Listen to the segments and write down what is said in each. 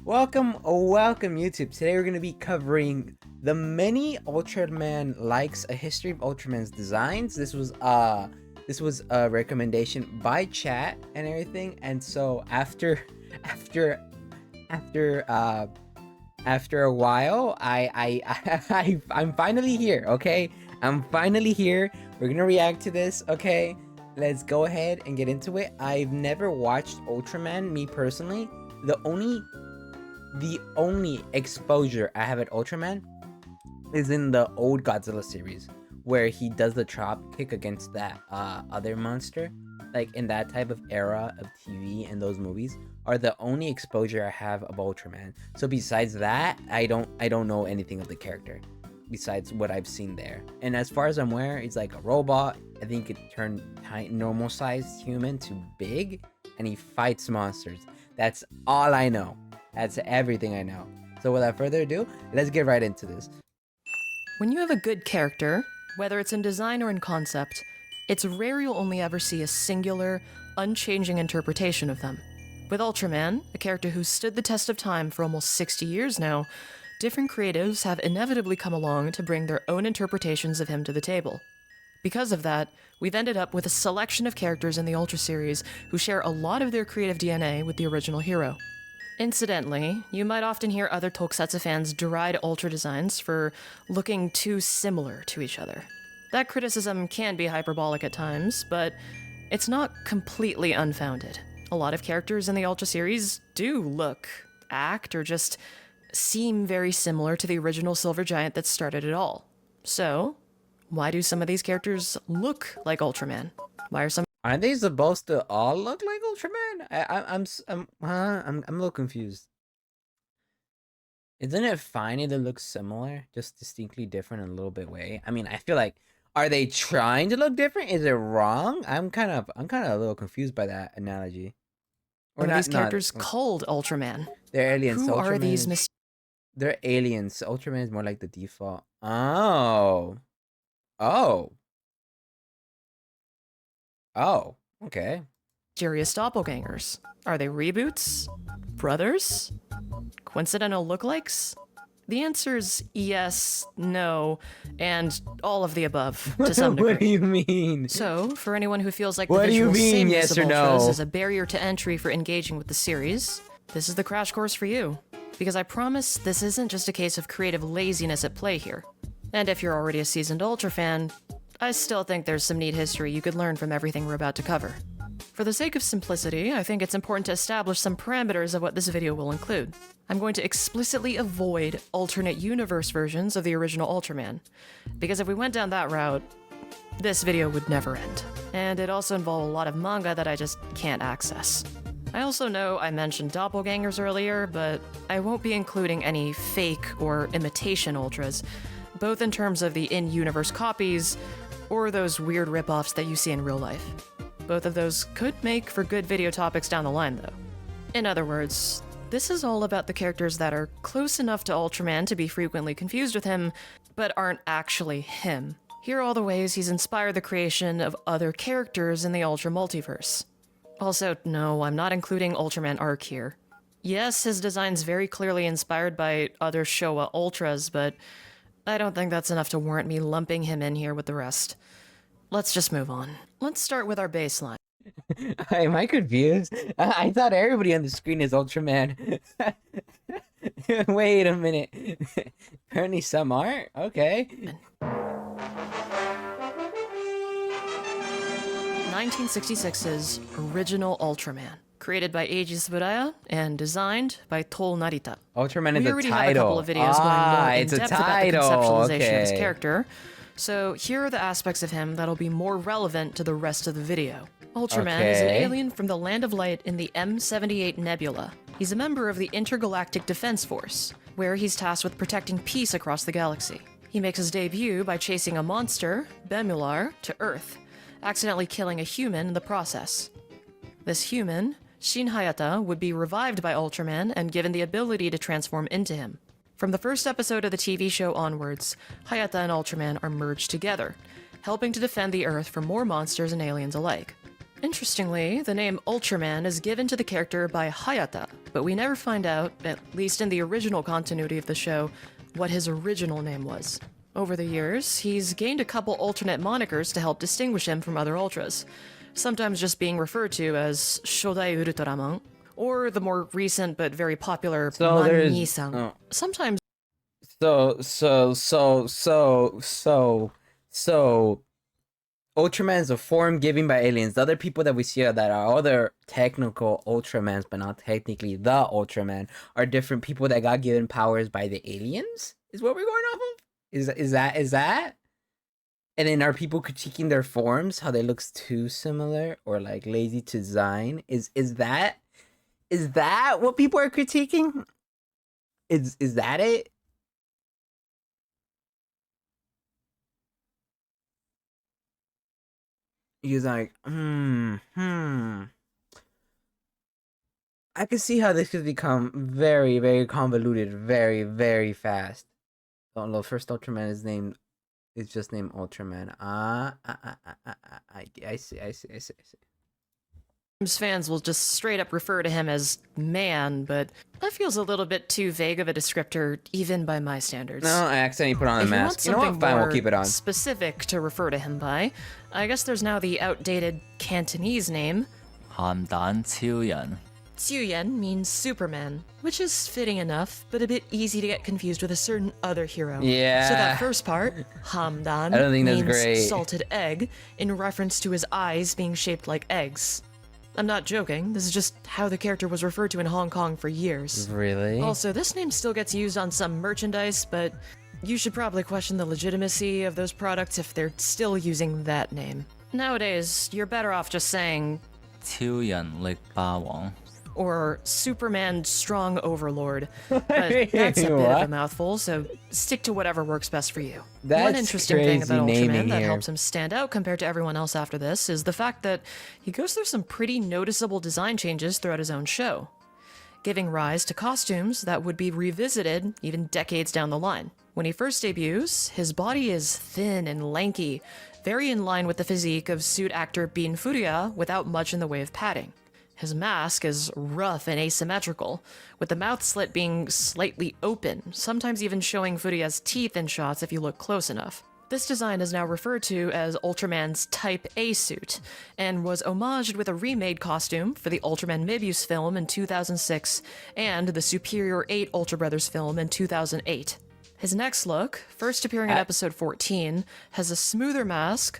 Welcome, welcome YouTube. Today we're going to be covering the many Ultraman likes, a history of Ultraman's designs. This was a recommendation by chat and everything. And so after a while, I'm finally here, okay? I'm finally here. We're going to react to this, okay? Let's go ahead and get into it. I've never watched Ultraman, me personally. The only exposure I have at Ultraman is in the old Godzilla series, where he does the drop kick against that other monster. Like in that type of era of TV and those movies are the only exposure I have of Ultraman. So besides that, I don't know anything of the character besides what I've seen there. And as far as I'm aware, he's like a robot. I think it turned normal sized human to big, and he fights monsters. That's all I know. That's everything I know. So without further ado, let's get right into this. When you have a good character, whether it's in design or in concept, it's rare you'll only ever see a singular, unchanging interpretation of them. With Ultraman, a character who's stood the test of time for almost 60 years now, different creatives have inevitably come along to bring their own interpretations of him to the table. Because of that, we've ended up with a selection of characters in the Ultra series who share a lot of their creative DNA with the original hero. Incidentally, you might often hear other tokusatsu fans deride Ultra designs for looking too similar to each other. That criticism can be hyperbolic at times, but it's not completely unfounded. A lot of characters in the Ultra series do look, act, or just seem very similar to the original Silver Giant that started it all. So, why do some of these characters look like Ultraman? Why are some Aren't they supposed to all look like Ultraman? I'm a little confused. Isn't it fine if they look similar, just distinctly different in a little bit way? I mean, I feel like, are they trying to look different? Is it wrong? I'm kind of a little confused by that analogy. Or these characters called Ultraman? They're aliens. Who are these They're aliens. Ultraman is more like the default. Oh. Okay. mysterious doppelgangers? Are they reboots? Brothers? Coincidental lookalikes? The answer's yes, no, and all of the above, to some degree. What do you mean? So, for anyone who feels like the visual sameness of Ultras is a barrier to entry for engaging with the series, this is the crash course for you. Because I promise this isn't just a case of creative laziness at play here. And if you're already a seasoned Ultra fan, I still think there's some neat history you could learn from everything we're about to cover. For the sake of simplicity, I think it's important to establish some parameters of what this video will include. I'm going to explicitly avoid alternate universe versions of the original Ultraman, because if we went down that route, this video would never end. And it also involves a lot of manga that I just can't access. I also know I mentioned doppelgangers earlier, but I won't be including any fake or imitation Ultras, both in terms of the in-universe copies or those weird rip-offs that you see in real life. Both of those could make for good video topics down the line, though. In other words, this is all about the characters that are close enough to Ultraman to be frequently confused with him, but aren't actually him. Here are all the ways he's inspired the creation of other characters in the Ultra multiverse. Also, no, I'm not including Ultraman Arc here. Yes, his design's very clearly inspired by other Showa Ultras, but I don't think that's enough to warrant me lumping him in here with the rest. Let's just move on. Let's start with our baseline. Am I confused? I thought everybody on the screen is Ultraman. Wait a minute. Apparently some aren't? Okay. 1966's original Ultraman, created by Eiji Tsuburaya and designed by Toll Narita. Ultraman is a title. We already have a couple of videos going more in depth about the conceptualization of his character, so here are the aspects of him that'll be more relevant to the rest of the video. Ultraman is an alien from the Land of Light in the M78 Nebula. He's a member of the Intergalactic Defense Force, where he's tasked with protecting peace across the galaxy. He makes his debut by chasing a monster, Bemular, to Earth, accidentally killing a human in the process. This human, Shin Hayata, would be revived by Ultraman and given the ability to transform into him. From the first episode of the TV show onwards, Hayata and Ultraman are merged together, helping to defend the Earth from more monsters and aliens alike. Interestingly, the name Ultraman is given to the character by Hayata, but we never find out, at least in the original continuity of the show, what his original name was. Over the years, he's gained a couple alternate monikers to help distinguish him from other Ultras, sometimes just being referred to as Shodai Ultraman, or the more recent but very popular Man-ni-san. Oh. Sometimes. So Ultraman is a form given by aliens. The other people that we see that are other technical Ultramans, but not technically the Ultraman, are different people that got given powers by the aliens? Is what we're going off of? Is that? And then are people critiquing their forms, how they looks too similar or like lazy to design? Is that what people are critiquing? Is that it? He's like, I can see how this could become very, very convoluted, very, very fast. Oh no, first Ultraman is just named Ultraman. I see. Fans will just straight up refer to him as man, but that feels a little bit too vague of a descriptor, even by my standards. No, I accidentally put on a mask. You know what? Fine, we'll keep it on. Specific to refer to him by, I guess there's now the outdated Cantonese name. Hamdan Tsiuyan. Tsiuyan means Superman, which is fitting enough, but a bit easy to get confused with a certain other hero. Yeah. So that first part, Hamdan, I don't think means that's great. Salted egg, in reference to his eyes being shaped like eggs. I'm not joking, this is just how the character was referred to in Hong Kong for years. Really? Also, this name still gets used on some merchandise, but you should probably question the legitimacy of those products if they're still using that name. Nowadays, you're better off just saying Tsiuyan Bawang. or Superman Strong Overlord. But that's a bit of a mouthful, so stick to whatever works best for you. One interesting thing about Ultraman that helps him stand out compared to everyone else after this is the fact that he goes through some pretty noticeable design changes throughout his own show, giving rise to costumes that would be revisited even decades down the line. When he first debuts, his body is thin and lanky, very in line with the physique of suit actor Bin Furuya without much in the way of padding. His mask is rough and asymmetrical, with the mouth slit being slightly open, sometimes even showing Furuya's teeth in shots if you look close enough. This design is now referred to as Ultraman's Type A suit, and was homaged with a remade costume for the Ultraman Mebius film in 2006 and the Superior 8 Ultra Brothers film in 2008. His next look, first appearing in episode 14, has a smoother mask.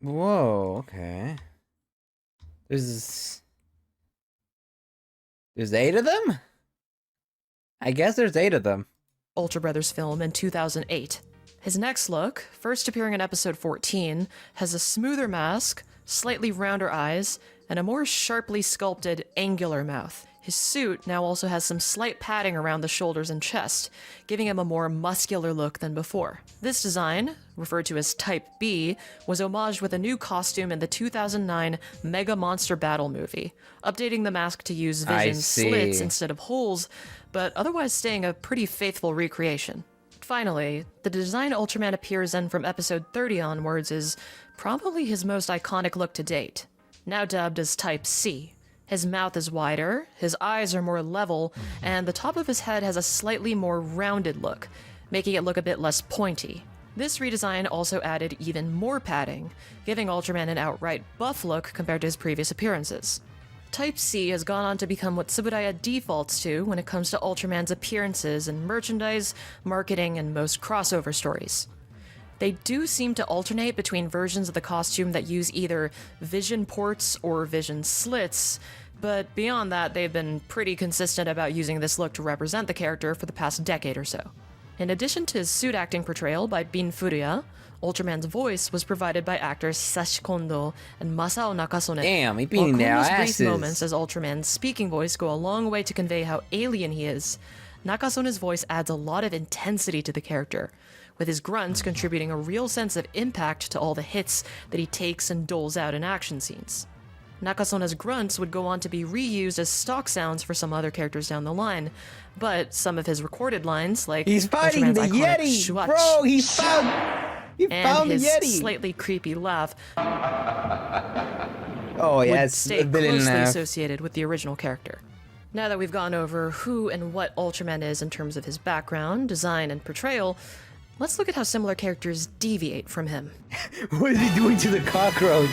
Whoa, okay. There's 8 of them? I guess there's 8 of them. Ultra Brothers film in 2008. His next look, first appearing in episode 14, has a smoother mask, slightly rounder eyes, and a more sharply sculpted, angular mouth. His suit now also has some slight padding around the shoulders and chest, giving him a more muscular look than before. This design, referred to as Type B, was homaged with a new costume in the 2009 Mega Monster Battle movie, updating the mask to use Vision's slits instead of holes, but otherwise staying a pretty faithful recreation. Finally, the design Ultraman appears in from episode 30 onwards is probably his most iconic look to date, now dubbed as Type C. His mouth is wider, his eyes are more level, and the top of his head has a slightly more rounded look, making it look a bit less pointy. This redesign also added even more padding, giving Ultraman an outright buff look compared to his previous appearances. Type C has gone on to become what Tsuburaya defaults to when it comes to Ultraman's appearances in merchandise, marketing, and most crossover stories. They do seem to alternate between versions of the costume that use either Vision ports or Vision slits, but beyond that, they've been pretty consistent about using this look to represent the character for the past decade or so. In addition to his suit acting portrayal by Bin Furuya, Ultraman's voice was provided by actors Sashi Kondo and Masao Nakasone. Damn, he being their Kondo's asses. brief moments as Ultraman's speaking voice go a long way to convey how alien he is, Nakasone's voice adds a lot of intensity to the character, with his grunts contributing a real sense of impact to all the hits that he takes and doles out in action scenes. Nakasone's grunts would go on to be reused as stock sounds for some other characters down the line, but some of his recorded lines, like he's fighting the Yeti, bro. He's fighting. He and found his the Yeti. slightly creepy laugh Oh, yeah, would stay closely associated with the original character. Now that we've gone over who and what Ultraman is in terms of his background, design, and portrayal, let's look at how similar characters deviate from him. What is he doing to the cockroach?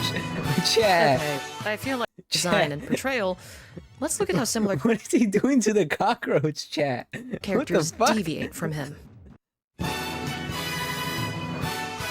Chat. Okay, I feel like design and portrayal, let's look at how similar What is he doing to the cockroach, chat? characters What the fuck? deviate from him.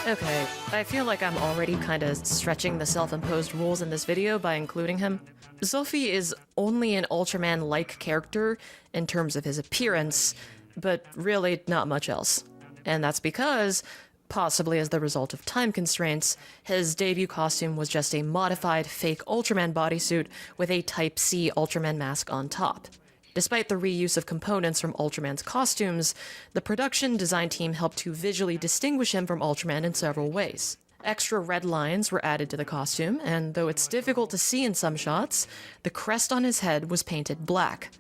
Okay, I feel like I'm already kinda stretching the self-imposed rules in this video by including him. Zofi is only an Ultraman-like character in terms of his appearance, but really not much else. And that's because, possibly as the result of time constraints, his debut costume was just a modified fake Ultraman bodysuit with a Type C Ultraman mask on top. Despite the reuse of components from Ultraman's costumes, the production design team helped to visually distinguish him from Ultraman in several ways. Extra red lines were added to the costume, and though it's difficult to see in some shots, the crest on his head was painted black.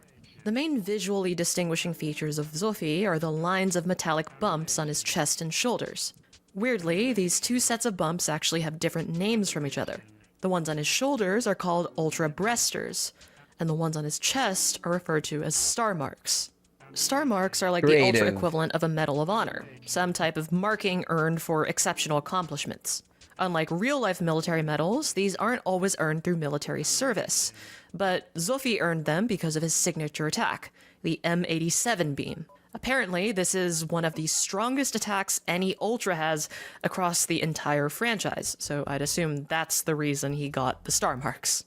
The main visually distinguishing features of Zofi are the lines of metallic bumps on his chest and shoulders. Weirdly, these two sets of bumps actually have different names from each other. The ones on his shoulders are called Ultra Breasters, and the ones on his chest are referred to as star marks. Star marks are like the Ultra equivalent of a Medal of Honor, some type of marking earned for exceptional accomplishments. Unlike real-life military medals, these aren't always earned through military service, but Zofi earned them because of his signature attack, the M87 beam. Apparently, this is one of the strongest attacks any Ultra has across the entire franchise, so I'd assume that's the reason he got the star marks.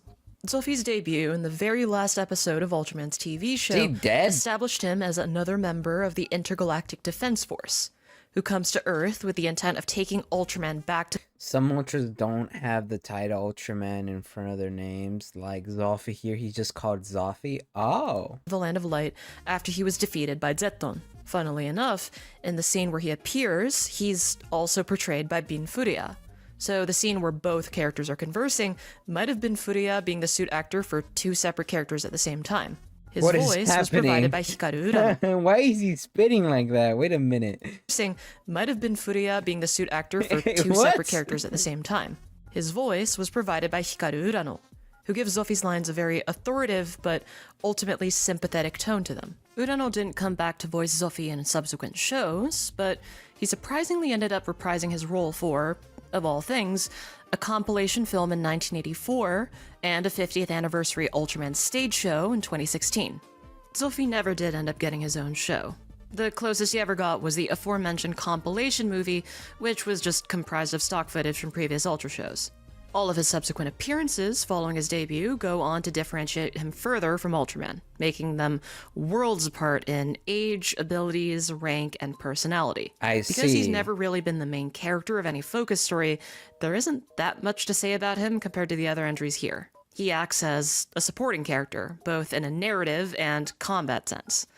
Zofi's debut in the very last episode of Ultraman's TV show established him as another member of the Intergalactic Defense Force, who comes to Earth with the intent of taking Ultraman back to... Some Ultras don't have the title Ultraman in front of their names, like Zofi here, he's just called Zofi. Oh. The Land of Light after he was defeated by Zetton. Funnily enough, in the scene where he appears, he's also portrayed by Bin Furia. So the scene where both characters are conversing might have been Furia being the suit actor for two separate characters at the same time. His voice was provided by Hikaru Urano. Why is he spitting like that? Wait a minute. Might have been Furia being the suit actor for two separate characters at the same time. His voice was provided by Hikaru Urano, who gives Zofi's lines a very authoritative but ultimately sympathetic tone to them. Urano didn't come back to voice Zofi in subsequent shows, but he surprisingly ended up reprising his role for, of all things, a compilation film in 1984 and a 50th anniversary Ultraman stage show in 2016. Zofi never did end up getting his own show. The closest he ever got was the aforementioned compilation movie, which was just comprised of stock footage from previous Ultra shows. All of his subsequent appearances following his debut go on to differentiate him further from Ultraman, making them worlds apart in age, abilities, rank, and personality. Because he's never really been the main character of any focus story, there isn't that much to say about him compared to the other entries here. He acts as a supporting character, both in a narrative and combat sense.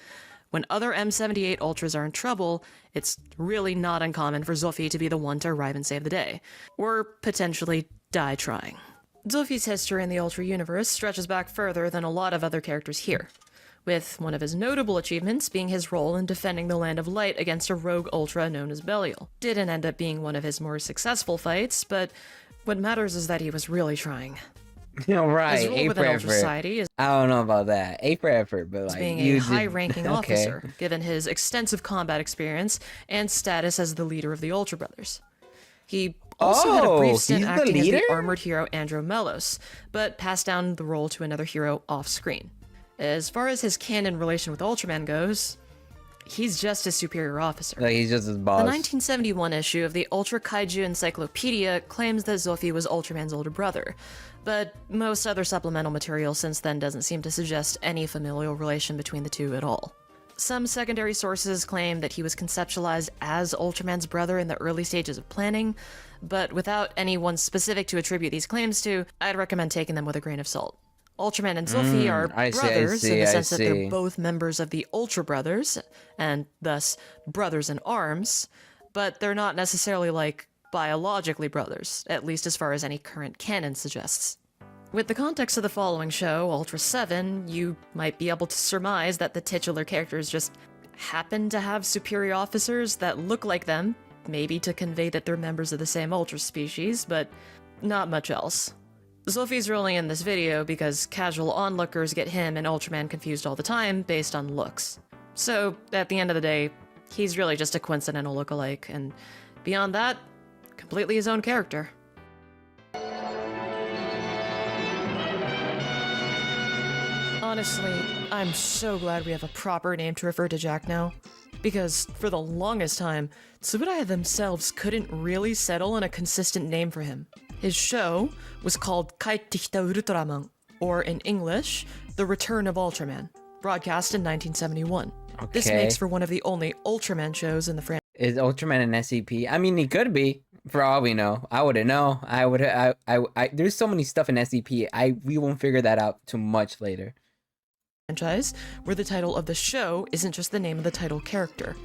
When other M78 Ultras are in trouble, it's really not uncommon for Zofi to be the one to arrive and save the day, or potentially die trying. Zofi's history in the Ultra universe stretches back further than a lot of other characters here, with one of his notable achievements being his role in defending the Land of Light against a rogue Ultra known as Belial. Didn't end up being one of his more successful fights, but what matters is that he was really trying. Right, his role within Ultra Society is I don't know about that. A for effort, but like being a high-ranking officer, given his extensive combat experience and status as the leader of the Ultra Brothers. He also had a brief stint acting as the armored hero Andromelos, but passed down the role to another hero off-screen. As far as his canon relation with Ultraman goes, he's just his superior officer. Like, he's just his boss. The 1971 issue of the Ultra Kaiju Encyclopedia claims that Zofi was Ultraman's older brother, but most other supplemental material since then doesn't seem to suggest any familial relation between the two at all. Some secondary sources claim that he was conceptualized as Ultraman's brother in the early stages of planning, but without anyone specific to attribute these claims to, I'd recommend taking them with a grain of salt. Ultraman and Zofi are brothers in the sense that they're both members of the Ultra Brothers, and thus brothers in arms, but they're not necessarily like biologically brothers, at least as far as any current canon suggests. With the context of the following show, Ultra 7, you might be able to surmise that the titular characters just happen to have superior officers that look like them, maybe to convey that they're members of the same Ultra species, but not much else. Sophie's rolling in this video because casual onlookers get him and Ultraman confused all the time based on looks. So, at the end of the day, he's really just a coincidental lookalike, and beyond that, completely his own character. Honestly, I'm so glad we have a proper name to refer to Jack now, because for the longest time, Tsuburaya themselves couldn't really settle on a consistent name for him. His show was called Kaittekita Ultraman, or in English, The Return of Ultraman, broadcast in 1971. Okay. This makes for one of the only Ultraman shows in the franchise. Is Ultraman an SCP? I mean, he could be. For all we know, I wouldn't know. There's so many stuff in SCP. We won't figure that out too much later. Franchise, where the title of the show isn't just the name of the title character.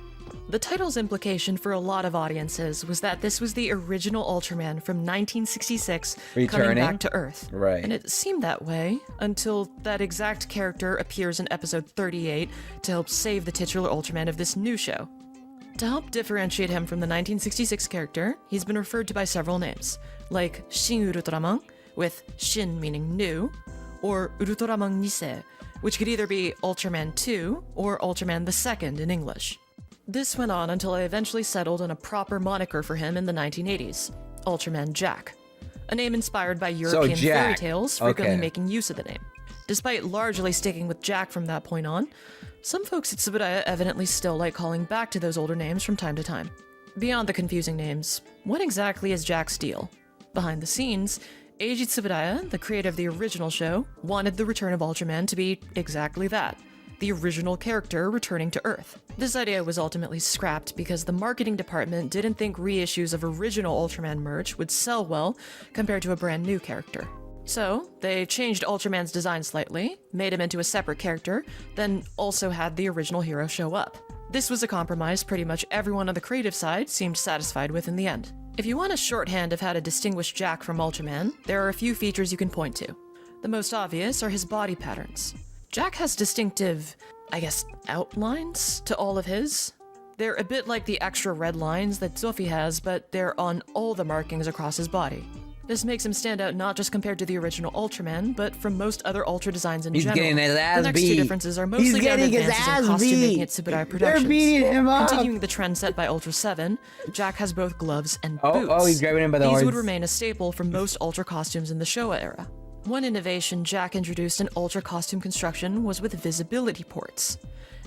The title's implication for a lot of audiences was that this was the original Ultraman from 1966 coming back to Earth. Right. And it seemed that way until that exact character appears in episode 38 to help save the titular Ultraman of this new show. To help differentiate him from the 1966 character, he's been referred to by several names, like Shin Ultraman, with Shin meaning new, or Ultraman Nisei, which could either be Ultraman 2 or Ultraman the Second in English. This went on until I eventually settled on a proper moniker for him in the 1980s, Ultraman Jack, a name inspired by European fairy tales frequently making use of the name. Despite largely sticking with Jack from that point on, some folks at Tsuburaya evidently still like calling back to those older names from time to time. Beyond the confusing names, what exactly is Jack's deal? Behind the scenes, Eiji Tsuburaya, the creator of the original show, wanted The Return of Ultraman to be exactly that, the original character returning to Earth. This idea was ultimately scrapped because the marketing department didn't think reissues of original Ultraman merch would sell well compared to a brand new character. So, they changed Ultraman's design slightly, made him into a separate character, then also had the original hero show up. This was a compromise pretty much everyone on the creative side seemed satisfied with in the end. If you want a shorthand of how to distinguish Jack from Ultraman, there are a few features you can point to. The most obvious are his body patterns. Jack has distinctive, outlines to all of his. They're a bit like the extra red lines that Sophie has, but they're on all the markings across his body. This makes him stand out not just compared to the original Ultraman, but from most other Ultra designs in general. Getting his ass the next two differences are mostly down to advances in costume making at Tsuburaya Productions. They're beating him up. Continuing the trend set by Ultra 7, Jack has both gloves and boots. Oh, he's grabbing him by the horns. These would remain a staple for most Ultra costumes in the Showa era. One innovation Jack introduced in Ultra costume construction was with visibility ports.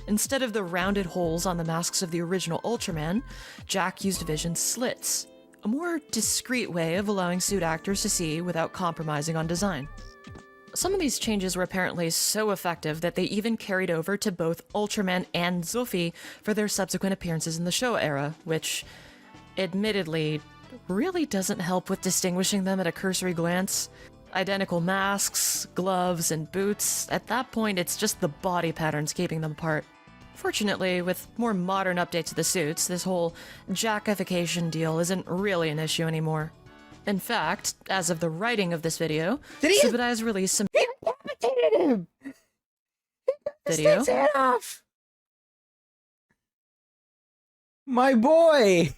Instead of the rounded holes on the masks of the original Ultraman, Jack used vision slits, a more discreet way of allowing suit actors to see without compromising on design. Some of these changes were apparently so effective that they even carried over to both Ultraman and Sophie for their subsequent appearances in the Showa era, which, admittedly, really doesn't help with distinguishing them at a cursory glance. Identical masks, gloves, and boots. At that point, it's just the body patterns keeping them apart. Fortunately, with more modern updates to the suits, this whole Jackification deal isn't really an issue anymore. In fact, as of the writing of this video, Tsuburaya has released some him. video. His head off. My boy.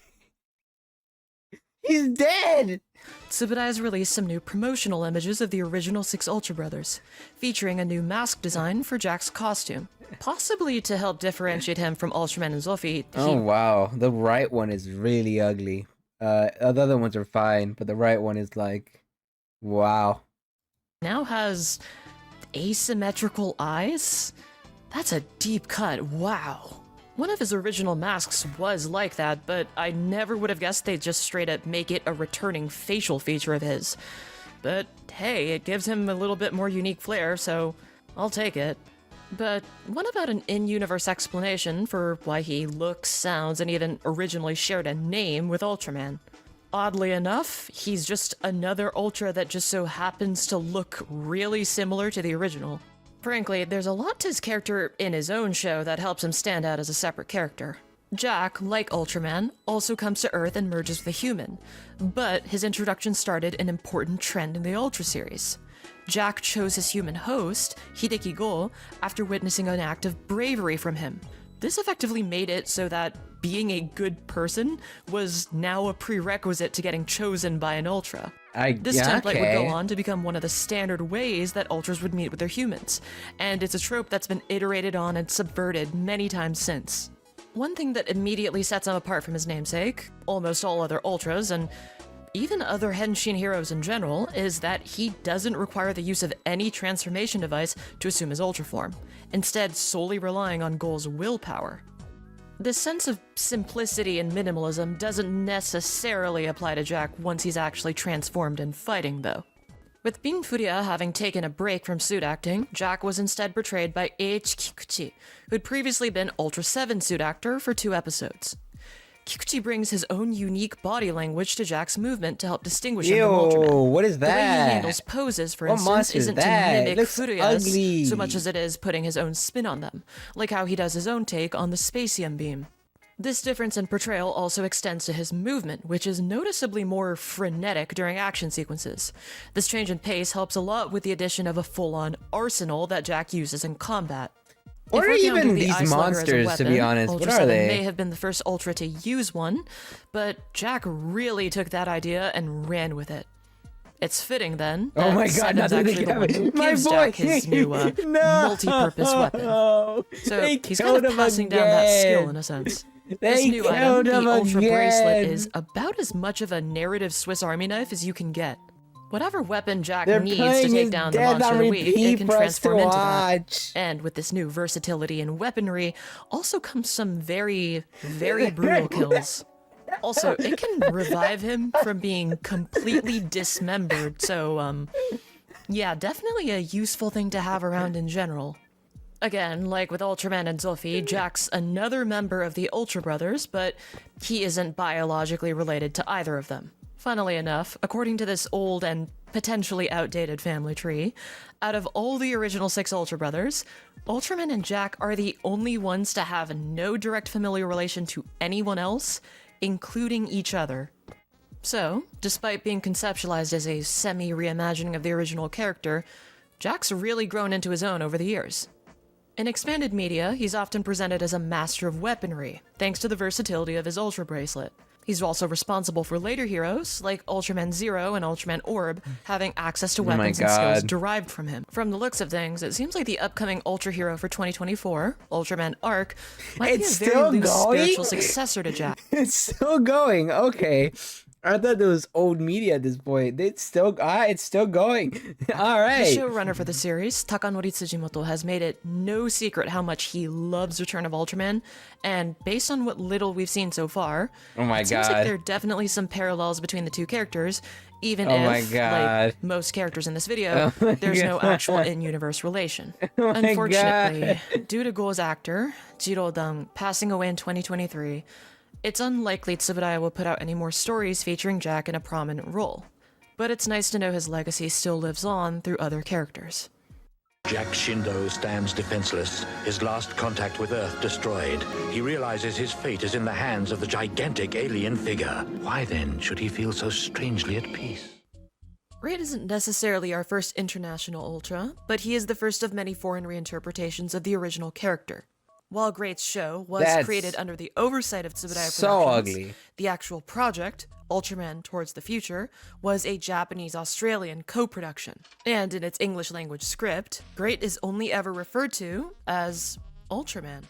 He's dead. Tsuburaya has released some new promotional images of the original 6 Ultra Brothers, featuring a new mask design for Jack's costume, possibly to help differentiate him from Ultraman and Sophie. Oh wow, the right one is really ugly. The other ones are fine, but the right one is like, wow. Now has asymmetrical eyes? That's a deep cut, wow. One of his original masks was like that, but I never would have guessed they'd just straight up make it a returning facial feature of his. But hey, it gives him a little bit more unique flair, so I'll take it. But what about an in-universe explanation for why he looks, sounds, and even originally shared a name with Ultraman? Oddly enough, he's just another Ultra that just so happens to look really similar to the original. Frankly, there's a lot to his character in his own show that helps him stand out as a separate character. Jack, like Ultraman, also comes to Earth and merges with a human, but his introduction started an important trend in the Ultra series. Jack chose his human host, Hideki Go, after witnessing an act of bravery from him, This effectively made it so that being a good person was now a prerequisite to getting chosen by an Ultra. This template would go on to become one of the standard ways that Ultras would meet with their humans, and it's a trope that's been iterated on and subverted many times since. One thing that immediately sets him apart from his namesake, almost all other Ultras, and even other Henshin heroes in general, is that he doesn't require the use of any transformation device to assume his Ultra form, instead solely relying on Gull's willpower. This sense of simplicity and minimalism doesn't necessarily apply to Jack once he's actually transformed and fighting, though. With Bin Furia having taken a break from suit acting, Jack was instead portrayed by H. Kikuchi, who'd previously been Ultra 7 suit actor for 2 episodes. Kikuchi brings his own unique body language to Jack's movement to help distinguish him from Ultraman. What is that? The way he handles poses, for instance, isn't to mimic Furia's so much as it is putting his own spin on them, like how he does his own take on the Spacium beam. This difference in portrayal also extends to his movement, which is noticeably more frenetic during action sequences. This change in pace helps a lot with the addition of a full-on arsenal that Jack uses in combat. What are even these monsters, to be honest? Ultra What are 7 they? may have been the first Ultra to use one, but Jack really took that idea and ran with it. It's fitting, then, that Oh my god, Seven's actually the one who gives Jack his new multi-purpose weapon. So he's kind of passing down that skill, in a sense. This new item, the Ultra Bracelet, is about as much of a narrative Swiss Army knife as you can get. Whatever weapon Jack needs to take down the monster of the week, it can transform into that. And with this new versatility and weaponry, also comes some very, very brutal kills. Also, it can revive him from being completely dismembered, so, yeah, definitely a useful thing to have around in general. Again, like with Ultraman and Zolfi, Jack's another member of the Ultra Brothers, but he isn't biologically related to either of them. Funnily enough, according to this old and potentially outdated family tree, out of all the original 6 Ultra Brothers, Ultraman and Jack are the only ones to have no direct familial relation to anyone else, including each other. So, despite being conceptualized as a semi-reimagining of the original character, Jack's really grown into his own over the years. In expanded media, he's often presented as a master of weaponry, thanks to the versatility of his Ultra Bracelet. He's also responsible for later heroes, like Ultraman Zero and Ultraman Orb, having access to weapons and skills derived from him. From the looks of things, it seems like the upcoming Ultra hero for 2024, Ultraman Arc, might be a very loose spiritual successor to Jack. It's still going, okay. I thought it was old media at this point. It's still going. All right. The showrunner for the series, Takanori Tsujimoto, has made it no secret how much he loves Return of Ultraman, and based on what little we've seen so far, it seems like there are definitely some parallels between the two characters, even if, like most characters in this video, there's no actual in-universe relation. Unfortunately, due to Go's actor, Jiro Dang, passing away in 2023, it's unlikely Tsuburaya will put out any more stories featuring Jack in a prominent role, but it's nice to know his legacy still lives on through other characters. Jack Shindo stands defenseless, his last contact with Earth destroyed. He realizes his fate is in the hands of the gigantic alien figure. Why then should he feel so strangely at peace? Raid isn't necessarily our first international Ultra, but he is the first of many foreign reinterpretations of the original character. While Great's show was created under the oversight of Tsuburaya Productions, the actual project, Ultraman Towards the Future, was a Japanese-Australian co-production. And in its English-language script, Great is only ever referred to as Ultraman.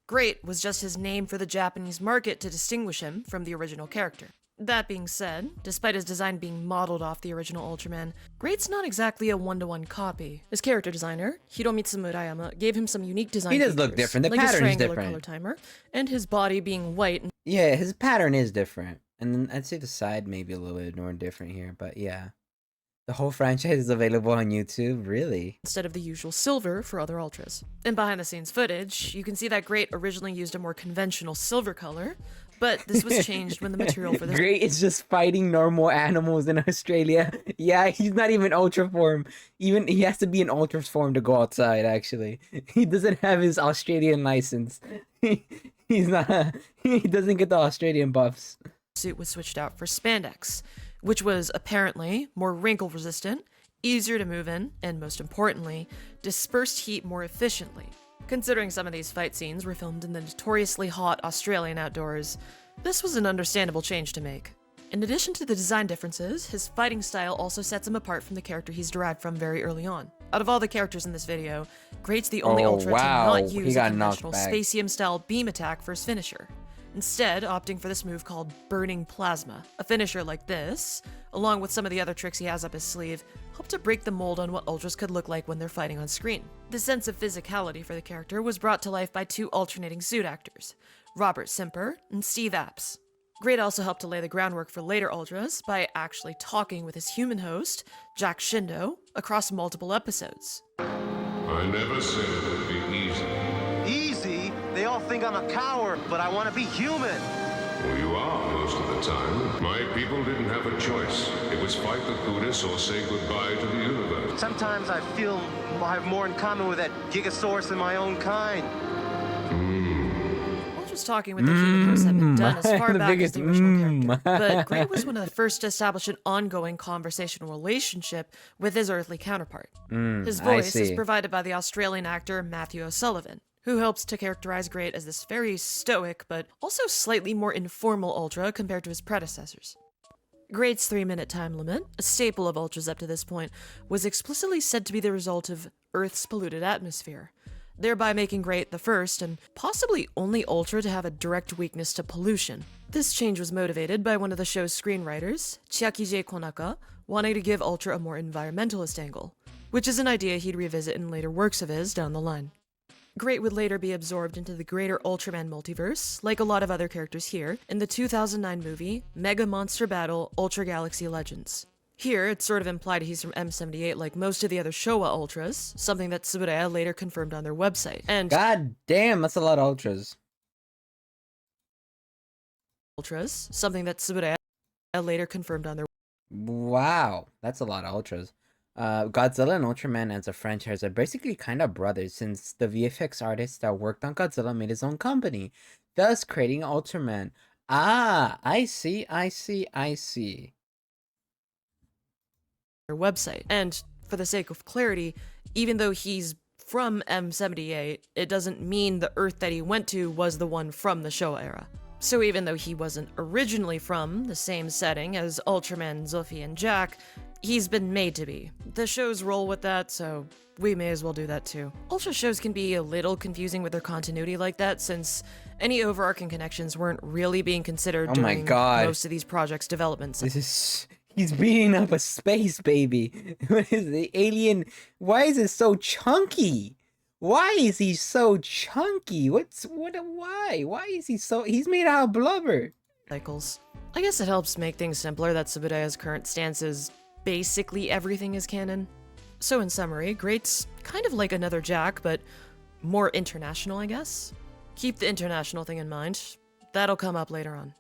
Great was just his name for the Japanese market to distinguish him from the original character. That being said, despite his design being modeled off the original Ultraman, Great's not exactly a one-to-one copy. His character designer, Hiromitsu Murayama, gave him some unique design features. He does look different. The like pattern his is triangular different. color timer, and his body being white. Yeah, his pattern is different. And then I'd say the side may be a little bit more different here, but yeah. The whole franchise is available on YouTube, really? Instead of the usual silver for other Ultras. In behind-the-scenes footage, you can see that Great originally used a more conventional silver color, but this was changed when the material for this— Great is just fighting normal animals in Australia. Yeah, he's not even Ultra form. Even he has to be in Ultra form to go outside, actually. He doesn't have his Australian license. He's not— he doesn't get the Australian buffs. Suit was switched out for spandex, which was apparently more wrinkle resistant, easier to move in, and most importantly, dispersed heat more efficiently. Considering some of these fight scenes were filmed in the notoriously hot Australian outdoors, this was an understandable change to make. In addition to the design differences, his fighting style also sets him apart from the character he's derived from very early on. Out of all the characters in this video, Great's the only Ultra to not use a conventional Spacium-style beam attack for his finisher, instead opting for this move called Burning Plasma. A finisher like this, along with some of the other tricks he has up his sleeve, helped to break the mold on what Ultras could look like when they're fighting on screen. The sense of physicality for the character was brought to life by two alternating suit actors, Robert Simper and Steve Apps. Great also helped to lay the groundwork for later Ultras by actually talking with his human host, Jack Shindo, across multiple episodes. I never said it would be easy. Easy? They all think I'm a coward, but I want to be human. Well, you are most of the time. My people didn't have a choice. It was fight the Buddhists or say goodbye to the universe. Sometimes I feel I have more in common with that Gigasaurus than my own kind. Ultras talking with the human host had been done as far back as the original character, but Great was one of the first to establish an ongoing conversational relationship with his earthly counterpart. His voice is provided by the Australian actor Matthew O'Sullivan, who helps to characterize Great as this very stoic, but also slightly more informal Ultra compared to his predecessors. Great's 3-minute time limit, a staple of Ultras up to this point, was explicitly said to be the result of Earth's polluted atmosphere, thereby making Great the first and possibly only Ultra to have a direct weakness to pollution. This change was motivated by one of the show's screenwriters, Chiakije Konaka, wanting to give Ultra a more environmentalist angle, which is an idea he'd revisit in later works of his down the line. Great would later be absorbed into the greater Ultraman multiverse, like a lot of other characters here, in the 2009 movie Mega Monster Battle Ultra Galaxy Legends. Here, it's sort of implied he's from M78 like most of the other Showa Ultras, something that Tsuburaya later confirmed on their website. And God damn, that's a lot of Ultras. Something that Tsuburaya later confirmed on their Wow, that's a lot of Ultras. Godzilla and Ultraman as a franchise are basically kind of brothers, since the VFX artist that worked on Godzilla made his own company, thus creating Ultraman. Ah, I see. Their website. And for the sake of clarity, even though he's from M78, it doesn't mean the Earth that he went to was the one from the Showa era. So even though he wasn't originally from the same setting as Ultraman, Zofie, and Jack, he's been made to be. The shows roll with that, so we may as well do that too. Ultra shows can be a little confusing with their continuity like that, since any overarching connections weren't really being considered during most of these projects' developments. He's beating up a space baby. What is the alien? Why is it so chunky? Why is he so chunky? Why is he so... He's made out of blubber. Cycles. I guess it helps make things simpler that Tsuburaya's current stance is basically everything is canon. So in summary, Great's kind of like another Jack, but more international, I guess. Keep the international thing in mind. That'll come up later on.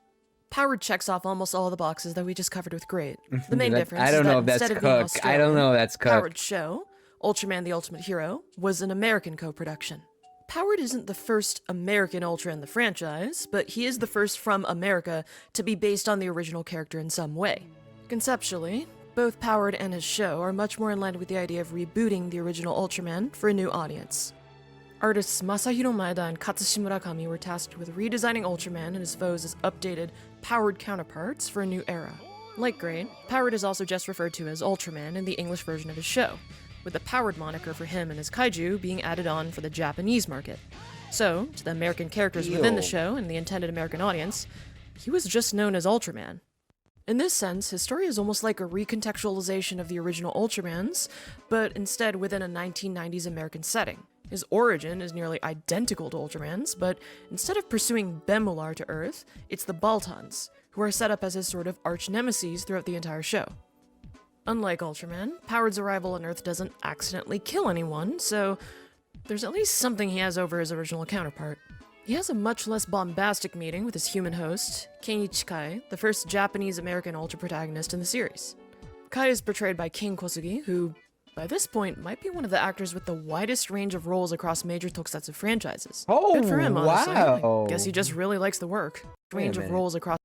Powered checks off almost all the boxes that we just covered with Great. The main difference is that instead of being Australian, I don't know if that's cooked. Powered's show, Ultraman the Ultimate Hero, was an American co-production. Powered isn't the first American Ultra in the franchise, but he is the first from America to be based on the original character in some way. Conceptually, both Powered and his show are much more in line with the idea of rebooting the original Ultraman for a new audience. Artists Masahiro Maeda and Katsushi Murakami were tasked with redesigning Ultraman and his foes as updated, Powered counterparts for a new era. Like Great, Powered is also just referred to as Ultraman in the English version of his show, with the Powered moniker for him and his kaiju being added on for the Japanese market. So, to the American characters within the show and the intended American audience, he was just known as Ultraman. In this sense, his story is almost like a recontextualization of the original Ultramans, but instead within a 1990s American setting. His origin is nearly identical to Ultraman's, but instead of pursuing Bemular to Earth, it's the Baltans, who are set up as his sort of arch-nemesis throughout the entire show. Unlike Ultraman, Powered's arrival on Earth doesn't accidentally kill anyone, so there's at least something he has over his original counterpart. He has a much less bombastic meeting with his human host, Kenichi Kai, the first Japanese-American Ultra protagonist in the series. Kai is portrayed by King Kosugi, who, by this point, might be one of the actors with the widest range of roles across major tokusatsu franchises. Oh, good for him, honestly. wow. I guess he just really likes the work. Range of roles across...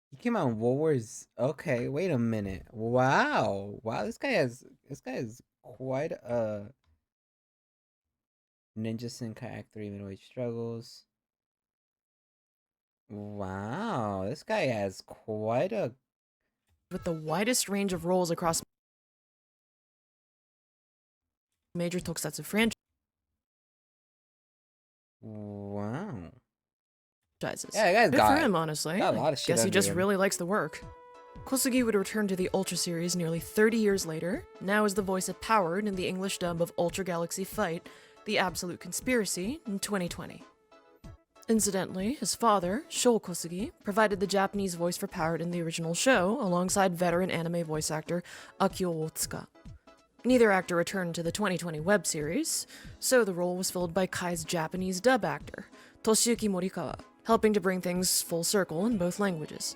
He came out in World Wars... Okay, wait a minute. Wow. Wow, this guy is quite a... Ninja Senkai Act 3 Middleweight Struggles. Wow, this guy has quite a... With the widest range of roles across major tokusatsu franchises. Wow. Yeah, that guy's good got for him, honestly. got a lot of shit Guess he under just him. really likes the work. Kosugi would return to the Ultra series nearly 30 years later, now as the voice of Powered in the English dub of Ultra Galaxy Fight, The Absolute Conspiracy, in 2020. Incidentally, his father, Shou Kosugi, provided the Japanese voice for Powered in the original show, alongside veteran anime voice actor Akio Otsuka. Neither actor returned to the 2020 web series, so the role was filled by Kai's Japanese dub actor, Toshiyuki Morikawa, helping to bring things full circle in both languages.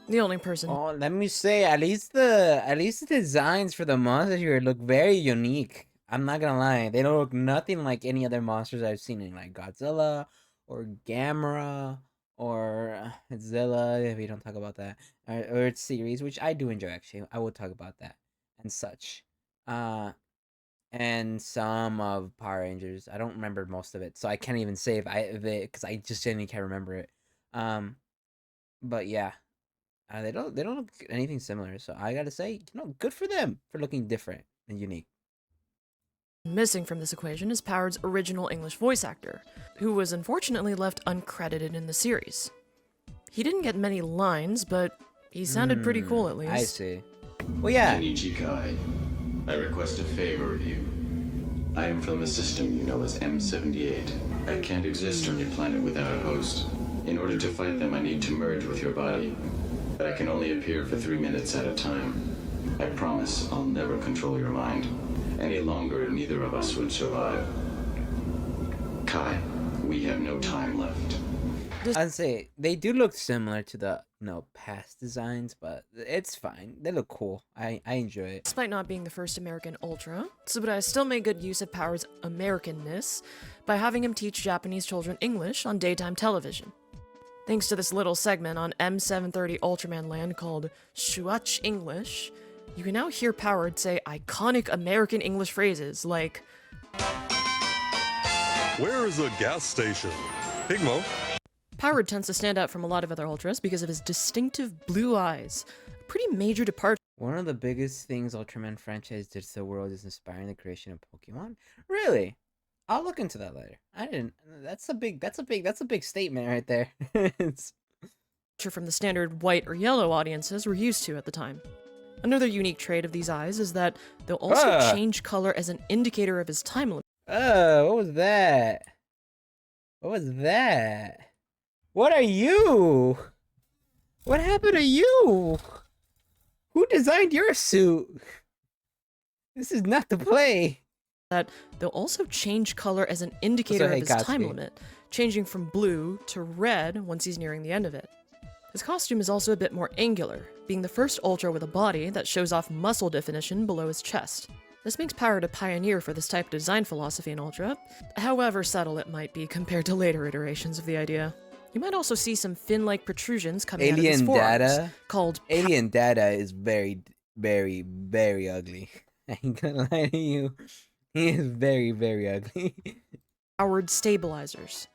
The only person... Oh, let me say, at least the designs for the monsters here look very unique. I'm not gonna lie, they don't look nothing like any other monsters I've seen in like Godzilla or Gamera or Zilla, if we don't talk about that, or its series, which I do enjoy actually. I will talk about that and such. And some of Power Rangers. I don't remember most of it, so I can't even say if it because I just genuinely can't remember it. But yeah. They don't look anything similar, so I gotta say, good for them for looking different and unique. Missing from this equation is Powered's original English voice actor, who was unfortunately left uncredited in the series. He didn't get many lines, but he sounded pretty cool at least. I see. Well, yeah. Junichi Kai, I request a favor of you. I am from a system you know as M78. I can't exist on your planet without a host. In order to fight them, I need to merge with your body. But I can only appear for 3 minutes at a time. I promise I'll never control your mind. Any longer, neither of us would survive. Kai, we have no time left. I'd say they do look similar to the past designs, but it's fine. They look cool. I enjoy it. Despite not being the first American Ultra, Tsuburaya still made good use of Power's Americanness by having him teach Japanese children English on daytime television. Thanks to this little segment on M730 Ultraman Land called Shuach English, you can now hear Powered say iconic American English phrases like, "Where is a gas station? Pigmo." Powered tends to stand out from a lot of other Ultras because of his distinctive blue eyes, a pretty major departure. One of the biggest things Ultraman franchise did to the world is inspiring the creation of Pokemon. Really? I'll look into that later. I didn't. That's a big statement right there. From the standard white or yellow audiences were used to at the time. Another unique trait of these eyes is that they'll also change color as an indicator of his time limit. What was that? What was that? What are you? What happened to you? Who designed your suit? This is not the play. That they'll also change color as an indicator of his time limit, changing from blue to red once he's nearing the end of it. His costume is also a bit more angular, being the first Ultra with a body that shows off muscle definition below his chest. This makes Powered a pioneer for this type of design philosophy in Ultra, however subtle it might be compared to later iterations of the idea. You might also see some fin-like protrusions coming out of his forearms, called Alien Data is very, very, very ugly. I ain't gonna lie to you. He is very, very ugly. Powered stabilizers.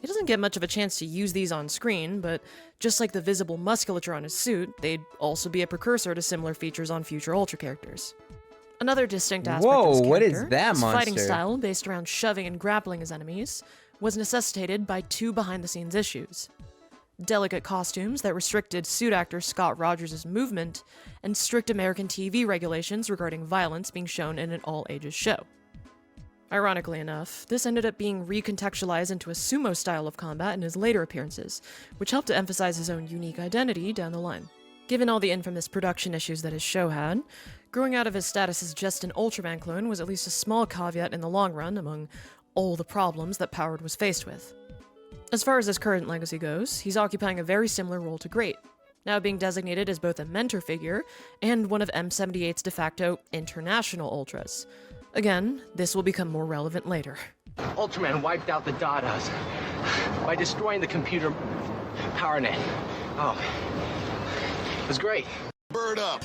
He doesn't get much of a chance to use these on screen, but just like the visible musculature on his suit, they'd also be a precursor to similar features on future Ultra characters. Another distinct aspect of his character, what is that his monster? Fighting style, based around shoving and grappling his enemies, was necessitated by two behind-the-scenes issues. Delicate costumes that restricted suit actor Scott Rogers' movement, and strict American TV regulations regarding violence being shown in an all-ages show. Ironically enough, this ended up being recontextualized into a sumo style of combat in his later appearances, which helped to emphasize his own unique identity down the line. Given all the infamous production issues that his show had, growing out of his status as just an Ultraman clone was at least a small caveat in the long run among all the problems that Powered was faced with. As far as his current legacy goes, he's occupying a very similar role to Great, now being designated as both a mentor figure and one of M78's de facto international Ultras. Again, this will become more relevant later. Ultraman wiped out the Dadas by destroying the computer PowerNet. Oh, it was great. Bird up.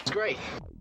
It's great.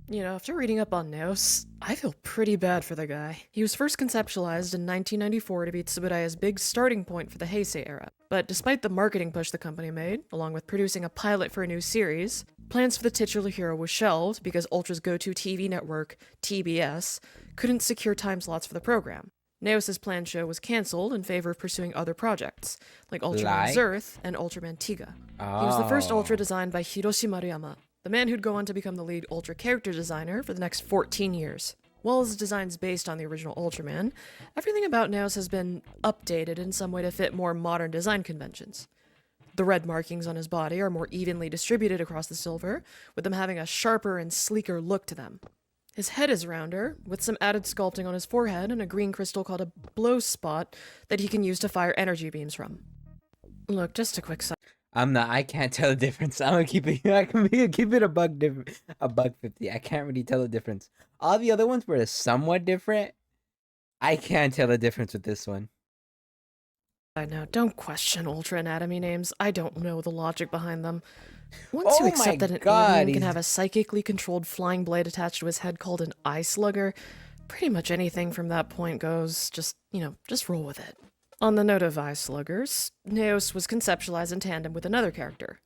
You know, after reading up on Neos, I feel pretty bad for the guy. He was first conceptualized in 1994 to be Tsuburaya's big starting point for the Heisei era. But despite the marketing push the company made, along with producing a pilot for a new series, plans for the titular hero were shelved because Ultra's go-to TV network, TBS, couldn't secure time slots for the program. Neos' planned show was cancelled in favor of pursuing other projects, like Ultraman Zerth and Ultraman Tiga. He was the first Ultra designed by Hiroshi Maruyama, the man who'd go on to become the lead Ultra character designer for the next 14 years. While his design's based on the original Ultraman, everything about Neos has been updated in some way to fit more modern design conventions. The red markings on his body are more evenly distributed across the silver, with them having a sharper and sleeker look to them. His head is rounder, with some added sculpting on his forehead and a green crystal called a blow spot that he can use to fire energy beams from. Look, just a quick side. I can't tell the difference. I'm gonna keep it a buck different, a buck 50. I can't really tell the difference. All the other ones were somewhat different. I can't tell the difference with this one. Now, don't question Ultra anatomy names. I don't know the logic behind them. Once you accept that an alien can have a psychically controlled flying blade attached to his head called an eye slugger, pretty much anything from that point goes. Just roll with it. On the note of eye sluggers, Neos was conceptualized in tandem with another character,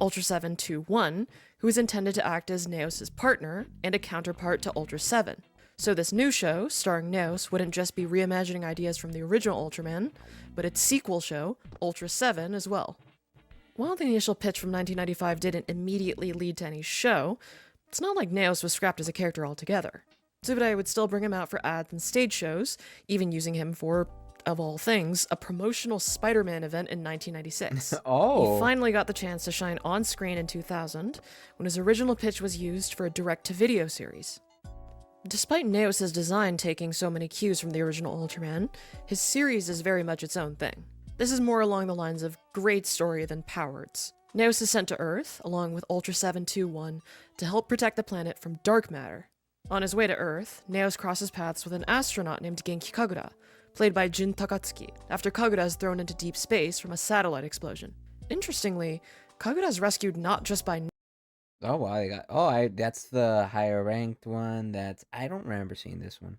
Ultra 721, who was intended to act as Neos' partner and a counterpart to Ultra 7. So this new show, starring Neos, wouldn't just be reimagining ideas from the original Ultraman, but its sequel show, Ultra 7, as well. While the initial pitch from 1995 didn't immediately lead to any show, it's not like Neos was scrapped as a character altogether. Tsuburaya would still bring him out for ads and stage shows, even using him for, of all things, a promotional Spider-Man event in 1996. He finally got the chance to shine on screen in 2000, when his original pitch was used for a direct-to-video series. Despite Neos' design taking so many cues from the original Ultraman, his series is very much its own thing. This is more along the lines of great story than powered. Neos is sent to Earth, along with Ultra 721, to help protect the planet from dark matter. On his way to Earth, Neos crosses paths with an astronaut named Genki Kagura, played by Jin Takatsuki, after Kagura is thrown into deep space from a satellite explosion. Interestingly, Kagura is rescued not just by Oh wow, that's the higher ranked one. I don't remember seeing this one.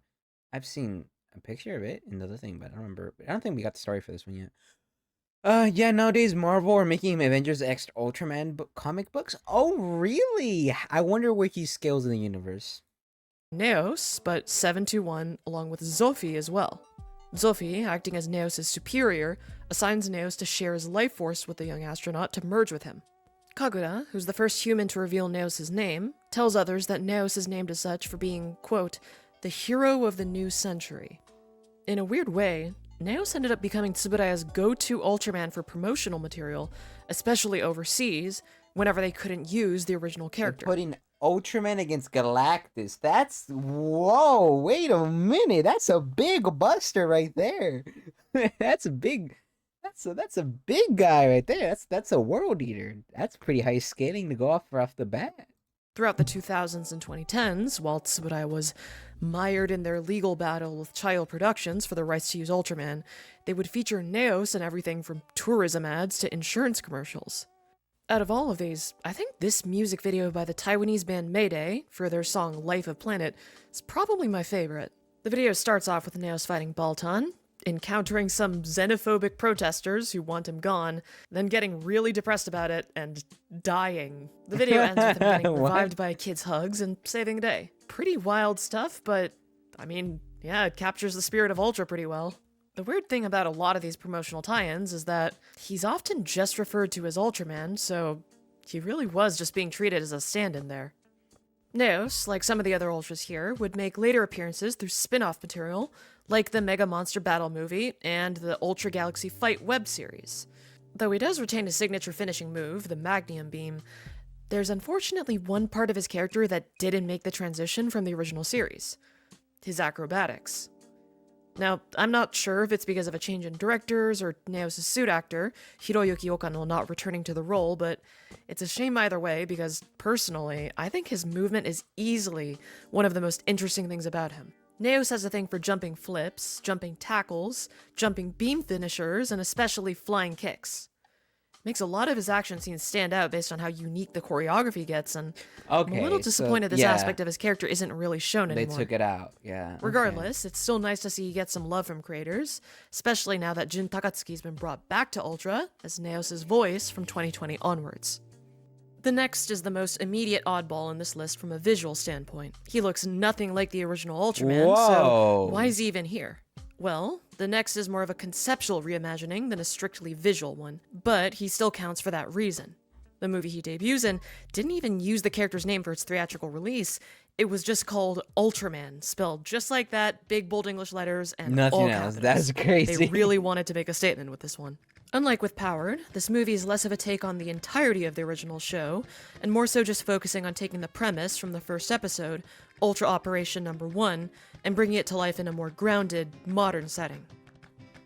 I've seen a picture of it in the other thing, but I don't remember. I don't think we got the story for this one yet. Yeah, nowadays Marvel are making Avengers X Ultraman comic books. Oh, really? I wonder where he scales in the universe. Neos, but 721 along with Zophi as well. Zophi, acting as Neos' superior, assigns Neos to share his life force with the young astronaut to merge with him. Kagura, who's the first human to reveal Neos' name, tells others that Neos is named as such for being, quote, the hero of the new century. In a weird way, Neos ended up becoming Tsuburaya's go-to Ultraman for promotional material, especially overseas, whenever they couldn't use the original character. They're putting Ultraman against Galactus. Whoa, wait a minute. That's a big buster right there. That's a big guy right there. That's a world eater. That's pretty high scaling to go off the bat. Throughout the 2000s and 2010s, while Tsuburaya was mired in their legal battle with Child Productions for the rights to use Ultraman, they would feature Neos in everything from tourism ads to insurance commercials. Out of all of these, I think this music video by the Taiwanese band Mayday for their song Life of Planet is probably my favorite. The video starts off with Neos fighting Baltan, encountering some xenophobic protesters who want him gone, then getting really depressed about it and dying. The video ends with him getting revived by kids' hugs and saving the day. Pretty wild stuff, but I mean, yeah, it captures the spirit of Ultra pretty well. The weird thing about a lot of these promotional tie-ins is that he's often just referred to as Ultraman, so he really was just being treated as a stand-in there. Neos, like some of the other Ultras here, would make later appearances through spin-off material, like the Mega Monster Battle movie and the Ultra Galaxy Fight web series. Though he does retain his signature finishing move, the Magnium Beam, there's unfortunately one part of his character that didn't make the transition from the original series: his acrobatics. Now, I'm not sure if it's because of a change in directors or Neos' suit actor, Hiroyuki Okano, not returning to the role, but it's a shame either way because, personally, I think his movement is easily one of the most interesting things about him. Neos has a thing for jumping flips, jumping tackles, jumping beam finishers, and especially flying kicks. Makes a lot of his action scenes stand out based on how unique the choreography gets, and I'm a little So, disappointed this yeah, aspect of his character isn't really shown they anymore. took it out. Yeah. Okay. Regardless, it's still nice to see he gets some love from creators, especially now that Jun Takatsuki's been brought back to Ultra as Neos' voice from 2020 onwards. The next is the most immediate oddball in this list from a visual standpoint. He looks nothing like the original Ultraman, so Whoa. why is he even here? Well, the next is more of a conceptual reimagining than a strictly visual one, but he still counts for that reason. The movie he debuts in didn't even use the character's name for its theatrical release. It was just called Ultraman, spelled just like that, big bold English letters, and Nothing all else. capitals. That's crazy. They really wanted to make a statement with this one. Unlike with Powered, this movie is less of a take on the entirety of the original show, and more so just focusing on taking the premise from the first episode, Ultra Operation Number 1, and bringing it to life in a more grounded, modern setting.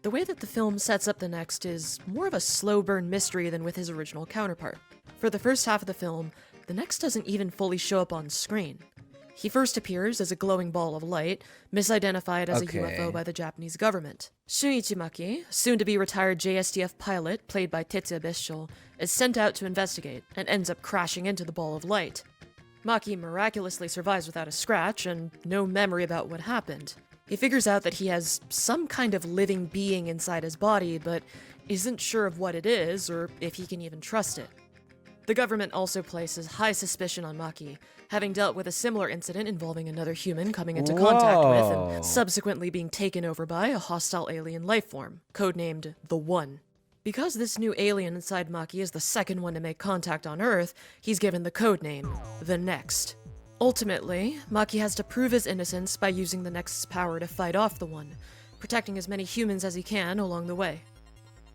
The way that the film sets up the next is more of a slow burn mystery than with his original counterpart. For the first half of the film, the next doesn't even fully show up on screen. He first appears as a glowing ball of light, misidentified as a UFO by the Japanese government. Shunichi Maki, soon-to-be retired JSDF pilot, played by Tetsuya Bishil, is sent out to investigate, and ends up crashing into the ball of light. Maki miraculously survives without a scratch, and no memory about what happened. He figures out that he has some kind of living being inside his body, but isn't sure of what it is, or if he can even trust it. The government also places high suspicion on Maki, having dealt with a similar incident involving another human coming into contact with and subsequently being taken over by a hostile alien life form, codenamed the One. Because this new alien inside Maki is the second one to make contact on Earth, he's given the codename the Next. Ultimately, Maki has to prove his innocence by using the Next's power to fight off the One, protecting as many humans as he can along the way.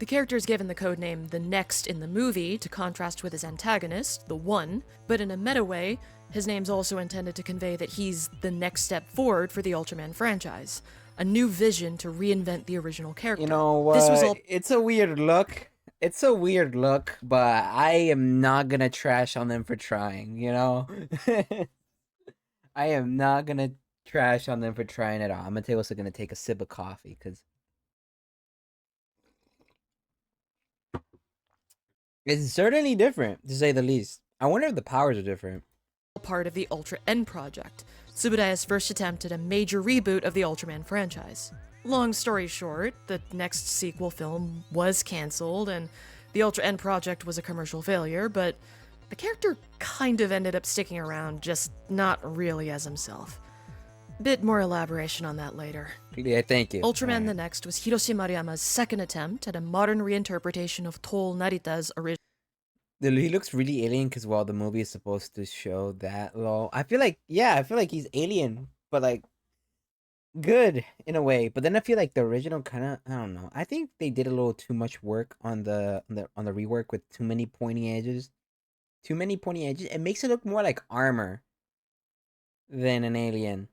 The character is given the codename the Next in the movie to contrast with his antagonist, the One, but in a meta way, his name's also intended to convey that he's the next step forward for the Ultraman franchise, a new vision to reinvent the original character. You know what? It's a weird look. It's a weird look, but I am not gonna trash on them for trying, you know? I am not gonna trash on them for trying at all. I'm also gonna take a sip of coffee, because it's certainly different, to say the least. I wonder if the powers are different. Part of the Ultra N project, Tsubudaya's first attempt at a major reboot of the Ultraman franchise. Long story short, the next sequel film was cancelled, and the Ultra N project was a commercial failure, but the character kind of ended up sticking around, just not really as himself. Bit more elaboration on that later. Yeah, thank you. Ultraman the Next was Hiroshi Maruyama's second attempt at a modern reinterpretation of Toll Narita's original. He looks really alien because, well, the movie is supposed to show that. Well, I feel like he's alien, but like good in a way. But then I feel like the original kind of, I don't know. I think they did a little too much work on the rework with too many pointy edges. It makes it look more like armor than an alien.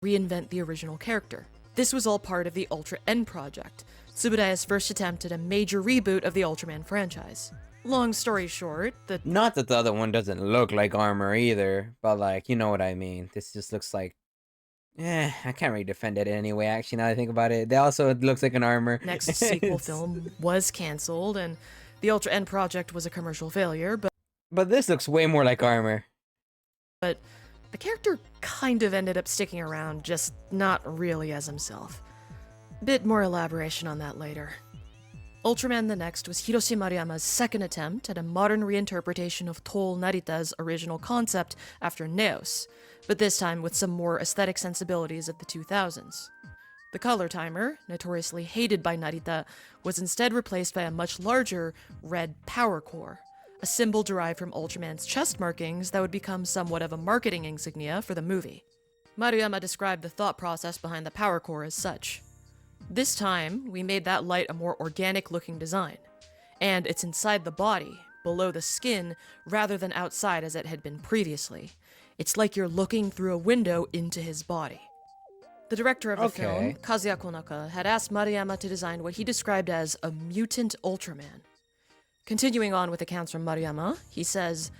Reinvent the original character. This was all part of the Ultra N project, Tsubudaya's first attempt at a major reboot of the Ultraman franchise. Long story short, Not that the other one doesn't look like armor either, but like, you know what I mean. This just looks like... I can't really defend it anyway, actually, now that I think about it. It looks like an armor. Next sequel film was cancelled, and the Ultra N project was a commercial failure, But this looks way more like armor. But the character kind of ended up sticking around, just not really as himself. Bit more elaboration on that later. Ultraman the Next was Hiroshi Maruyama's second attempt at a modern reinterpretation of Toll Narita's original concept after Neos, but this time with some more aesthetic sensibilities of the 2000s. The color timer, notoriously hated by Narita, was instead replaced by a much larger red power core, a symbol derived from Ultraman's chest markings that would become somewhat of a marketing insignia for the movie. Maruyama described the thought process behind the power core as such. This time, we made that light a more organic-looking design, and it's inside the body, below the skin, rather than outside as it had been previously. It's like you're looking through a window into his body. The director of the film, Kazuya Konaka, had asked Maruyama to design what he described as a mutant Ultraman. Continuing on with accounts from Maruyama, he says,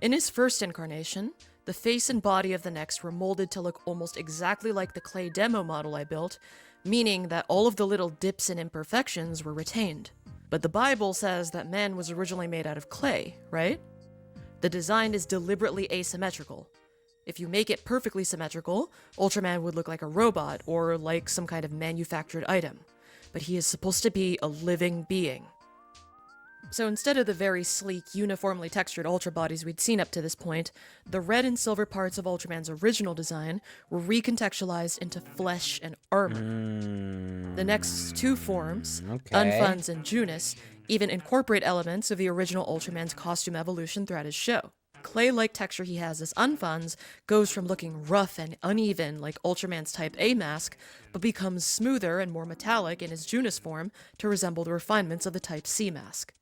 "In his first incarnation, the face and body of the Next were molded to look almost exactly like the clay demo model I built, meaning that all of the little dips and imperfections were retained. But the Bible says that man was originally made out of clay, right? The design is deliberately asymmetrical. If you make it perfectly symmetrical, Ultraman would look like a robot or like some kind of manufactured item. But he is supposed to be a living being. So instead of the very sleek, uniformly textured Ultra bodies we'd seen up to this point, the red and silver parts of Ultraman's original design were recontextualized into flesh and armor. The next two forms, Unfunds and Junus, even incorporate elements of the original Ultraman's costume evolution throughout his show. Clay-like texture he has as Unfunds goes from looking rough and uneven like Ultraman's Type A mask, but becomes smoother and more metallic in his Junus form to resemble the refinements of the Type C mask.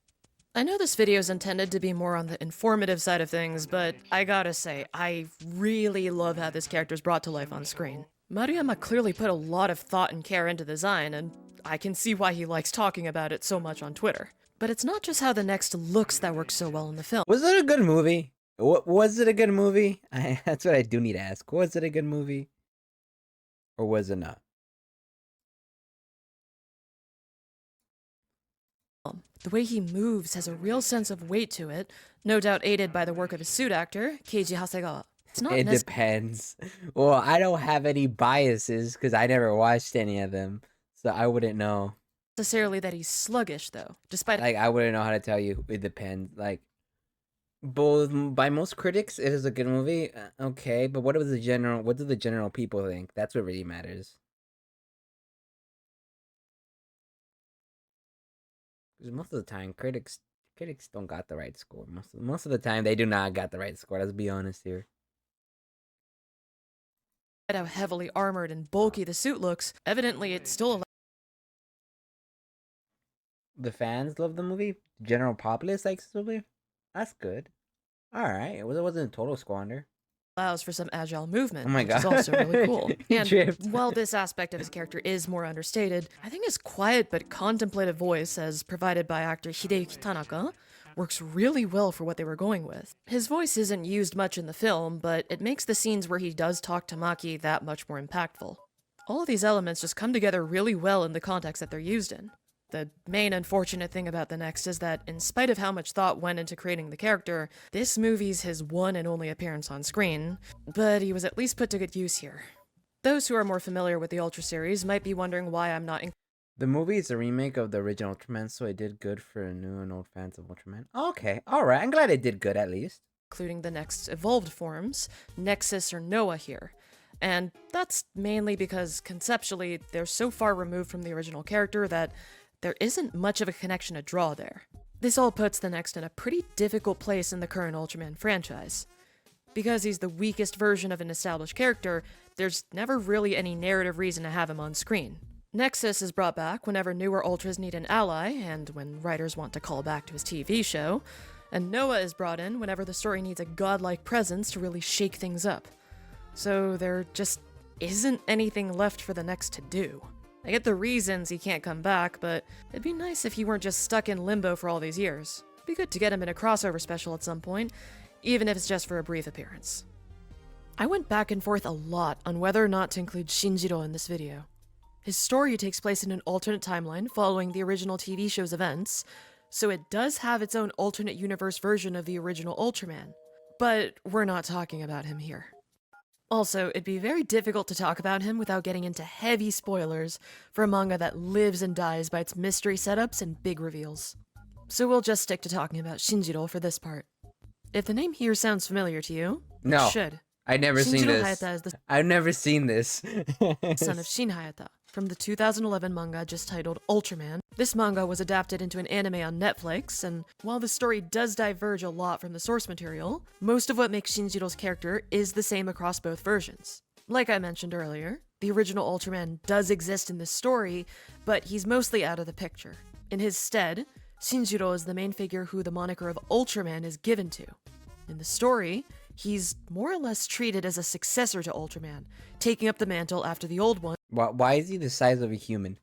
I know this video is intended to be more on the informative side of things, but I gotta say, I really love how this character is brought to life on screen. Maruyama clearly put a lot of thought and care into the design, and I can see why he likes talking about it so much on Twitter. But it's not just how the next looks that works so well in the film. Was it a good movie? Was it a good movie? That's what I do need to ask. Was it a good movie? Or was it not? The way he moves has a real sense of weight to it, no doubt aided by the work of his suit actor, Keiji Hasegawa. It's not It depends. Well, I don't have any biases because I never watched any of them, so I wouldn't know. Necessarily that he's sluggish, though, despite I wouldn't know how to tell you. It depends. By most critics, it is a good movie. Okay, but what do the general people think? That's what really matters. Because most of the time, critics don't got the right score. Most of the time, they do not got the right score. Let's be honest here. how heavily armored and bulky the suit looks, evidently it's still The fans love the movie. General populace likes the movie. That's good. All right, it wasn't a total squander. Allows for some agile movement, oh my God. which is also really cool. And tripped. while this aspect of his character is more understated, I think his quiet but contemplative voice, as provided by actor Hideyuki Tanaka, works really well for what they were going with. His voice isn't used much in the film, but it makes the scenes where he does talk to Maki that much more impactful. All of these elements just come together really well in the context that they're used in. The main unfortunate thing about the next is that, in spite of how much thought went into creating the character, this movie's his one and only appearance on screen, but he was at least put to good use here. Those who are more familiar with the Ultra series might be wondering why I'm not The movie is a remake of the original Ultraman, so it did good for new and old fans of Ultraman. Okay, alright, I'm glad it did good at least. including the next evolved forms, Nexus or Noah here. And that's mainly because, conceptually, they're so far removed from the original character that there isn't much of a connection to draw there. This all puts the Next in a pretty difficult place in the current Ultraman franchise. Because he's the weakest version of an established character, there's never really any narrative reason to have him on screen. Nexus is brought back whenever newer Ultras need an ally, and when writers want to call back to his TV show, and Noah is brought in whenever the story needs a godlike presence to really shake things up. So there just isn't anything left for the Next to do. I get the reasons he can't come back, but it'd be nice if he weren't just stuck in limbo for all these years. It'd be good to get him in a crossover special at some point, even if it's just for a brief appearance. I went back and forth a lot on whether or not to include Shinjiro in this video. His story takes place in an alternate timeline following the original TV show's events, so it does have its own alternate universe version of the original Ultraman. But we're not talking about him here. Also, it'd be very difficult to talk about him without getting into heavy spoilers for a manga that lives and dies by its mystery setups and big reveals. So we'll just stick to talking about Shinjiro for this part. If the name here sounds familiar to you, No. it should. I've never seen Shinjiro this. Hayata is the I've never seen this. son of Shin Hayata, from the 2011 manga just titled Ultraman. This manga was adapted into an anime on Netflix, and while the story does diverge a lot from the source material, most of what makes Shinjiro's character is the same across both versions. Like I mentioned earlier, the original Ultraman does exist in this story, but he's mostly out of the picture. In his stead, Shinjiro is the main figure who the moniker of Ultraman is given to. In the story, he's more or less treated as a successor to Ultraman, taking up the mantle after the old one Why is he the size of a human?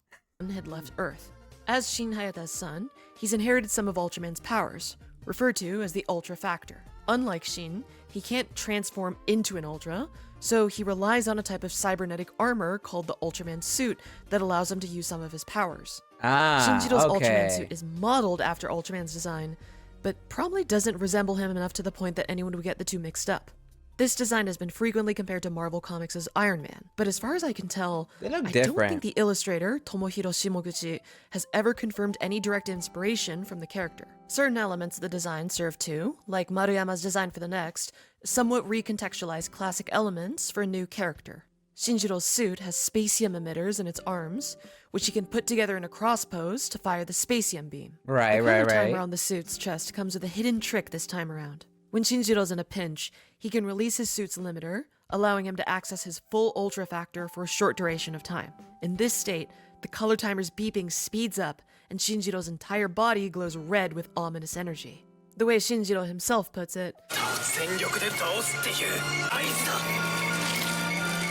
had left Earth. As Shin Hayata's son, he's inherited some of Ultraman's powers, referred to as the Ultra Factor. Unlike Shin, he can't transform into an Ultra, so he relies on a type of cybernetic armor called the Ultraman suit that allows him to use some of his powers. Shinjiro's Ultraman suit is modeled after Ultraman's design, but probably doesn't resemble him enough to the point that anyone would get the two mixed up. This design has been frequently compared to Marvel Comics' Iron Man, but as far as I can tell, I don't think the illustrator, Tomohiro Shimoguchi, has ever confirmed any direct inspiration from the character. Certain elements of the design serve to, like Maruyama's design for the next, somewhat recontextualize classic elements for a new character. Shinjiro's suit has spacium emitters in its arms, which he can put together in a cross pose to fire the spacium beam. The color timer on the suit's chest comes with a hidden trick this time around. When Shinjiro's in a pinch, he can release his suit's limiter, allowing him to access his full Ultra factor for a short duration of time. In this state, the color timer's beeping speeds up, and Shinjiro's entire body glows red with ominous energy. The way Shinjiro himself puts it,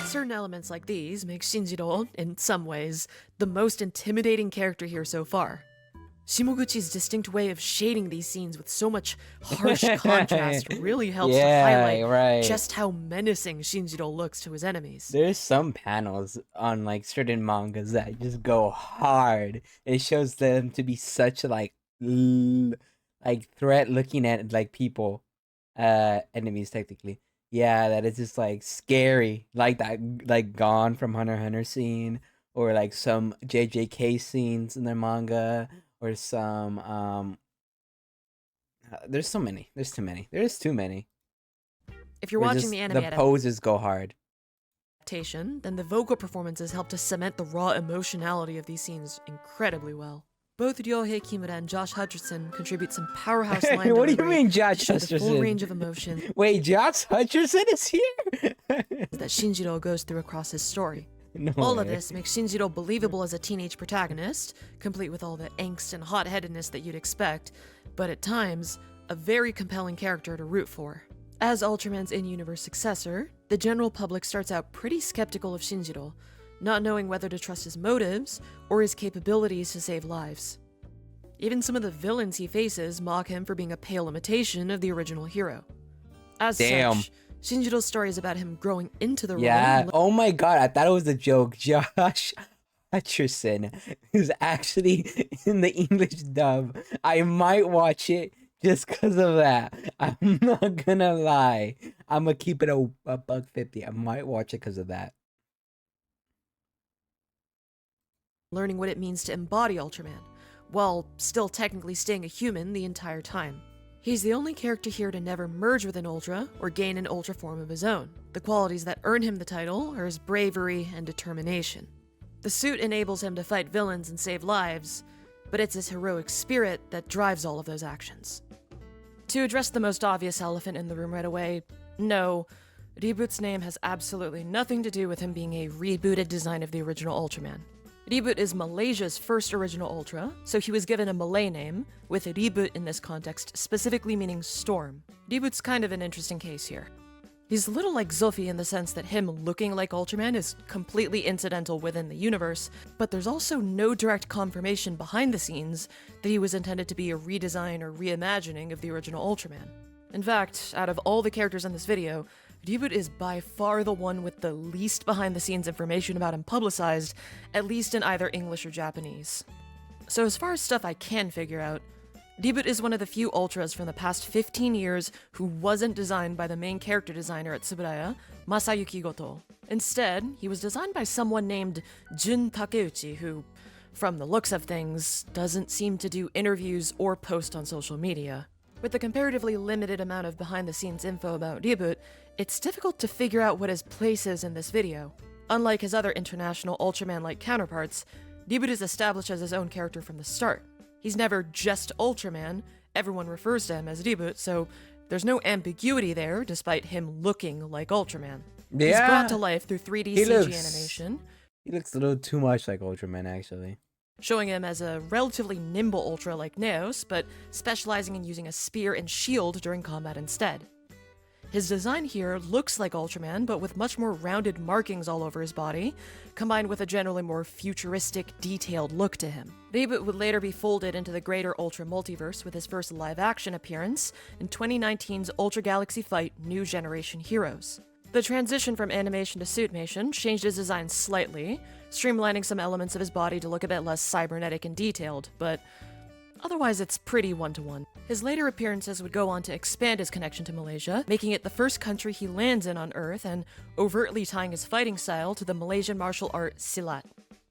certain elements like these make Shinjiro, in some ways, the most intimidating character here so far. Shimoguchi's distinct way of shading these scenes with so much harsh contrast really helps to highlight just how menacing Shinjiro looks to his enemies. There's some panels on like certain mangas that just go hard. It shows them to be such like threat looking at like people, enemies technically. Yeah, that is just like scary, like that, like Gone from Hunter x Hunter scene, or like some JJK scenes in their manga. Or some, there's so many. There's too many. There's too many. If you're watching the anime the poses go hard. Adaptation, then the vocal performances help to cement the raw emotionality of these scenes incredibly well. Both Ryohei Kimura and Josh Hutcherson contribute some powerhouse line What do you mean, Josh Hutcherson? The full range of emotion. Wait, Josh Hutcherson is here? that Shinjiro goes through across his story. All of this makes Shinjiro believable as a teenage protagonist, complete with all the angst and hot-headedness that you'd expect, but at times, a very compelling character to root for. As Ultraman's in-universe successor, the general public starts out pretty skeptical of Shinjiro, not knowing whether to trust his motives or his capabilities to save lives. Even some of the villains he faces mock him for being a pale imitation of the original hero. As such, Shinjiro's story is about him growing into the role. Yeah. Oh my god, I thought it was a joke. Josh Hutcherson is actually in the English dub. I might watch it just because of that. I'm not gonna lie. I'm gonna keep it a $1.50. I might watch it because of that. Learning what it means to embody Ultraman, while still technically staying a human the entire time. He's the only character here to never merge with an Ultra or gain an Ultra form of his own. The qualities that earn him the title are his bravery and determination. The suit enables him to fight villains and save lives, but it's his heroic spirit that drives all of those actions. To address the most obvious elephant in the room right away, no, Reboot's name has absolutely nothing to do with him being a rebooted design of the original Ultraman. Reboot is Malaysia's first original Ultra, so he was given a Malay name, with Reboot in this context specifically meaning storm. Reboot's kind of an interesting case here. He's a little like Zophie in the sense that him looking like Ultraman is completely incidental within the universe, but there's also no direct confirmation behind the scenes that he was intended to be a redesign or reimagining of the original Ultraman. In fact, out of all the characters in this video, Reboot is by far the one with the least behind-the-scenes information about him publicized, at least in either English or Japanese. So as far as stuff I can figure out, Reboot is one of the few Ultras from the past 15 years who wasn't designed by the main character designer at Tsuburaya, Masayuki Goto. Instead, he was designed by someone named Jun Takeuchi, who, from the looks of things, doesn't seem to do interviews or post on social media. With the comparatively limited amount of behind-the-scenes info about Reboot, it's difficult to figure out what his place is in this video. Unlike his other international Ultraman-like counterparts, Reboot is established as his own character from the start. He's never just Ultraman, everyone refers to him as Reboot, so there's no ambiguity there despite him looking like Ultraman. Yeah. He's brought to life through 3D CG animation. He looks a little too much like Ultraman, actually. Showing him as a relatively nimble Ultra like Neos, but specializing in using a spear and shield during combat instead. His design here looks like Ultraman, but with much more rounded markings all over his body, combined with a generally more futuristic, detailed look to him. Reboot would later be folded into the greater Ultra multiverse with his first live-action appearance in 2019's Ultra Galaxy Fight New Generation Heroes. The transition from animation to suitmation changed his design slightly, streamlining some elements of his body to look a bit less cybernetic and detailed, but otherwise it's pretty one-to-one. His later appearances would go on to expand his connection to Malaysia, making it the first country he lands in on Earth and overtly tying his fighting style to the Malaysian martial art Silat.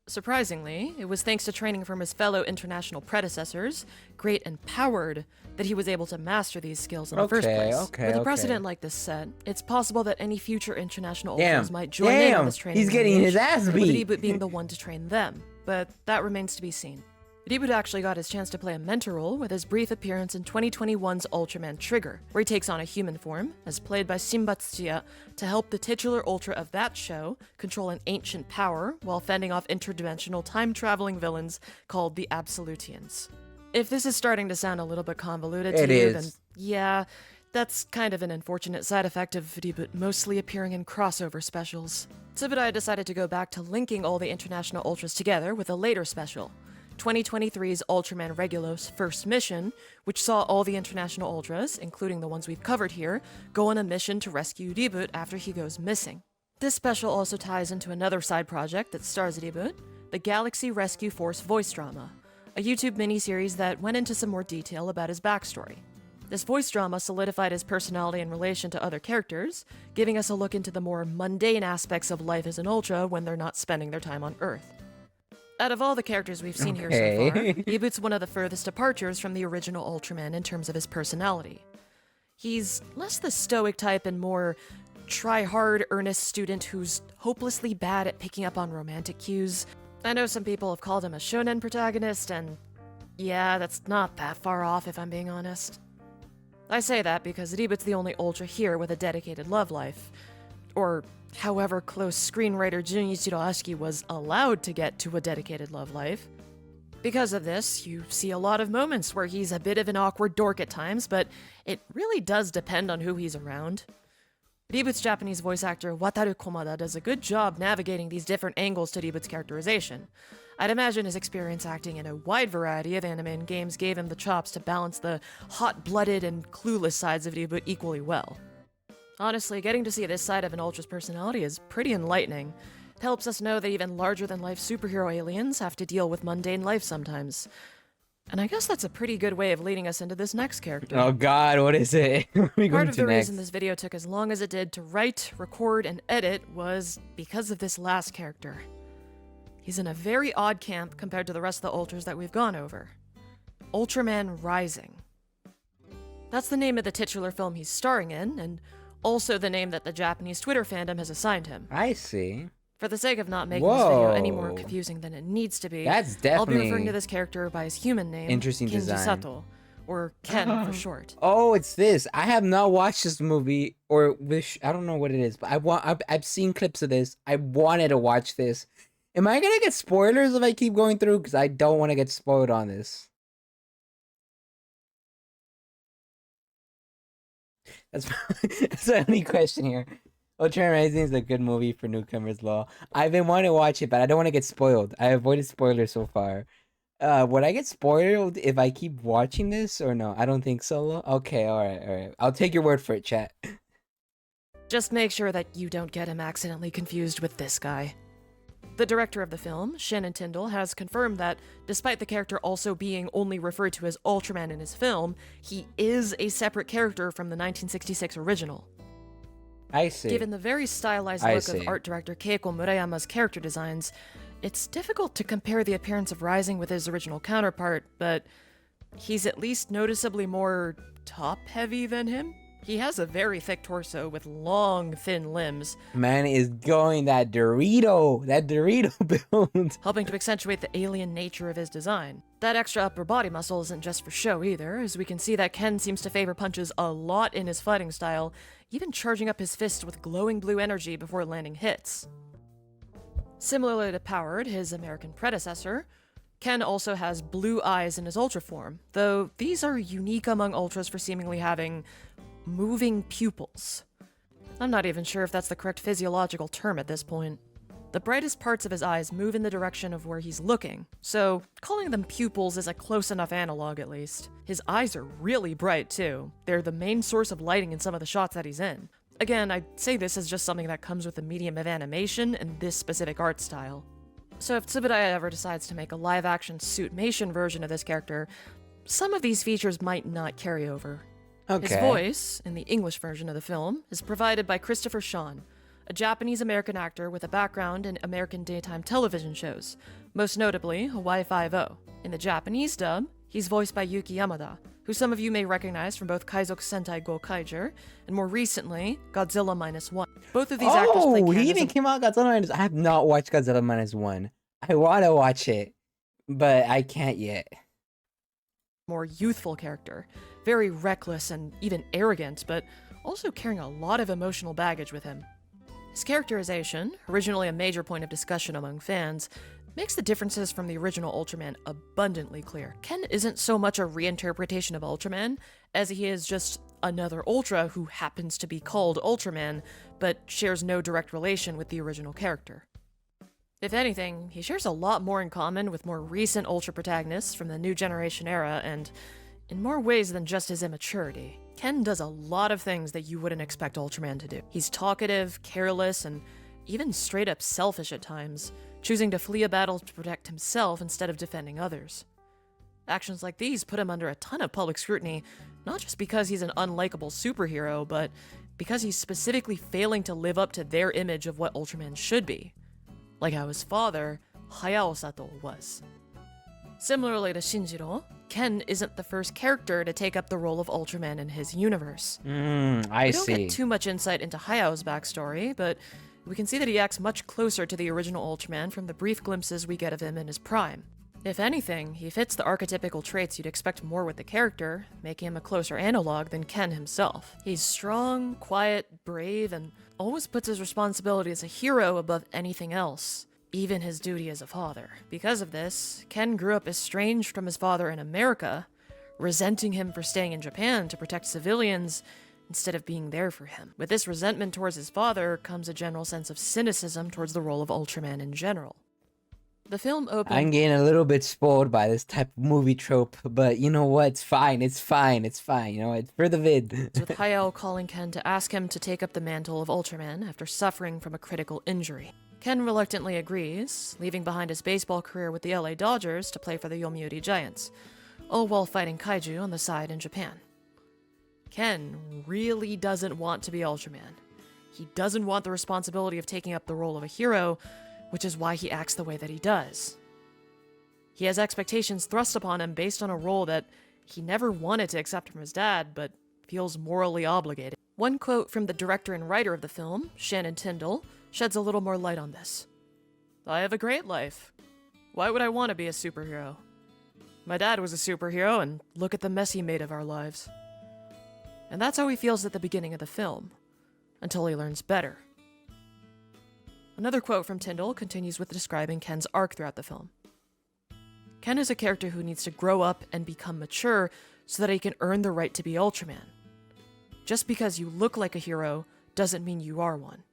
Surprisingly, it was thanks to training from his fellow international predecessors, great and powered, that he was able to master these skills in the first place. With a precedent like this set, it's possible that any future international Ultras might join in on this training. He's getting his ass beat. With Reboot being the one to train them, but that remains to be seen. Reboot actually got his chance to play a mentor role with his brief appearance in 2021's Ultraman Trigger, where he takes on a human form, as played by Simba Tsuya, to help the titular Ultra of that show control an ancient power while fending off interdimensional time-traveling villains called the Absolutians. If this is starting to sound a little bit convoluted to you, then yeah, that's kind of an unfortunate side effect of Reboot mostly appearing in crossover specials. So I decided to go back to linking all the international Ultras together with a later special, 2023's Ultraman Regulos First Mission, which saw all the international Ultras, including the ones we've covered here, go on a mission to rescue Reboot after he goes missing. This special also ties into another side project that stars Reboot, the Galaxy Rescue Force voice drama, a YouTube miniseries that went into some more detail about his backstory. This voice drama solidified his personality in relation to other characters, giving us a look into the more mundane aspects of life as an Ultra when they're not spending their time on Earth. Out of all the characters we've seen here so far, Reboot's one of the furthest departures from the original Ultraman in terms of his personality. He's less the stoic type and more try-hard, earnest student who's hopelessly bad at picking up on romantic cues. I know some people have called him a shonen protagonist, and yeah, that's not that far off if I'm being honest. I say that because Reboot's the only Ultra here with a dedicated love life, or however close screenwriter Junichiro Ashiki was allowed to get to a dedicated love life. Because of this, you see a lot of moments where he's a bit of an awkward dork at times, but it really does depend on who he's around. Reboot's Japanese voice actor Wataru Komada does a good job navigating these different angles to Reboot's characterization. I'd imagine his experience acting in a wide variety of anime and games gave him the chops to balance the hot-blooded and clueless sides of Reboot equally well. Honestly, getting to see this side of an Ultra's personality is pretty enlightening. It helps us know that even larger-than-life superhero aliens have to deal with mundane life sometimes. And I guess that's a pretty good way of leading us into this next character. Oh god, what is it? Part of the reason this video took as long as it did to write, record, and edit was because of this last character. He's in a very odd camp compared to the rest of the Ultras that we've gone over. Ultraman Rising. That's the name of the titular film he's starring in, and also the name that the Japanese Twitter fandom has assigned him. I see. For the sake of not making this video any more confusing than it needs to be, that's definitely I'll be referring to this character by his human name, interesting Kenji design. Sato, or Ken for short. Oh, it's this. I have not watched this movie, or I don't know what it is, but I've seen clips of this. I wanted to watch this. Am I gonna get spoilers if I keep going through? Because I don't want to get spoiled on this. That's the only question here. Ultraman Rising is a good movie for newcomers, lol. I've been wanting to watch it, but I don't want to get spoiled. I avoided spoilers so far. Would I get spoiled if I keep watching this or no? I don't think so, lol. Okay, alright. I'll take your word for it, chat. Just make sure that you don't get him accidentally confused with this guy. The director of the film, Shannon Tyndall, has confirmed that, despite the character also being only referred to as Ultraman in his film, he is a separate character from the 1966 original. I see. Given the very stylized look of art director Keiko Murayama's character designs, it's difficult to compare the appearance of Rising with his original counterpart, but he's at least noticeably more top-heavy than him. He has a very thick torso with long, thin limbs. Man is going that Dorito build. Helping to accentuate the alien nature of his design. That extra upper body muscle isn't just for show either, as we can see that Ken seems to favor punches a lot in his fighting style, even charging up his fists with glowing blue energy before landing hits. Similarly to Powered, his American predecessor, Ken also has blue eyes in his Ultra form, though these are unique among Ultras for seemingly having moving pupils. I'm not even sure if that's the correct physiological term at this point. The brightest parts of his eyes move in the direction of where he's looking, so calling them pupils is a close enough analog at least. His eyes are really bright too. They're the main source of lighting in some of the shots that he's in. Again, I'd say this is just something that comes with the medium of animation and this specific art style. So if Tsubudaya ever decides to make a live-action suitmation version of this character, some of these features might not carry over. Okay. His voice, in the English version of the film, is provided by Christopher Sean, a Japanese-American actor with a background in American daytime television shows, most notably Hawaii Five-0. In the Japanese dub, he's voiced by Yuki Yamada, who some of you may recognize from both Kaizoku Sentai Go Kaiger and more recently, Godzilla -1. Both of these actors play Ken he even came out Godzilla -1. I have not watched Godzilla -1. I want to watch it, but I can't yet. More youthful character, very reckless and even arrogant, but also carrying a lot of emotional baggage with him. His characterization, originally a major point of discussion among fans, makes the differences from the original Ultraman abundantly clear. Ken isn't so much a reinterpretation of Ultraman, as he is just another Ultra who happens to be called Ultraman, but shares no direct relation with the original character. If anything, he shares a lot more in common with more recent Ultra protagonists from the New Generation era, and in more ways than just his immaturity. Ken does a lot of things that you wouldn't expect Ultraman to do. He's talkative, careless, and even straight up selfish at times, choosing to flee a battle to protect himself instead of defending others. Actions like these put him under a ton of public scrutiny, not just because he's an unlikable superhero, but because he's specifically failing to live up to their image of what Ultraman should be, like how his father, Hayao Sato, was. Similarly to Shinjiro, Ken isn't the first character to take up the role of Ultraman in his universe. I see. We don't get too much insight into Hayao's backstory, but we can see that he acts much closer to the original Ultraman from the brief glimpses we get of him in his prime. If anything, he fits the archetypical traits you'd expect more with the character, making him a closer analog than Ken himself. He's strong, quiet, brave, and always puts his responsibility as a hero above anything else, even his duty as a father. Because of this, Ken grew up estranged from his father in America, resenting him for staying in Japan to protect civilians instead of being there for him. With this resentment towards his father comes a general sense of cynicism towards the role of Ultraman in general. The film opens... I'm getting a little bit spoiled by this type of movie trope, but you know what? It's fine. It's fine. It's fine. You know, it's for the vid. with Hayao calling Ken to ask him to take up the mantle of Ultraman after suffering from a critical injury. Ken reluctantly agrees, leaving behind his baseball career with the LA Dodgers to play for the Yomiuri Giants, all while fighting kaiju on the side in Japan. Ken really doesn't want to be Ultraman. He doesn't want the responsibility of taking up the role of a hero, which is why he acts the way that he does. He has expectations thrust upon him based on a role that he never wanted to accept from his dad, but feels morally obligated. One quote from the director and writer of the film, Shannon Tyndall, sheds a little more light on this. "I have a great life. Why would I want to be a superhero? My dad was a superhero, and look at the mess he made of our lives." And that's how he feels at the beginning of the film, until he learns better. Another quote from Tyndall continues with describing Ken's arc throughout the film. Ken is a character who needs to grow up and become mature so that he can earn the right to be Ultraman. Just because you look like a hero doesn't mean you are one.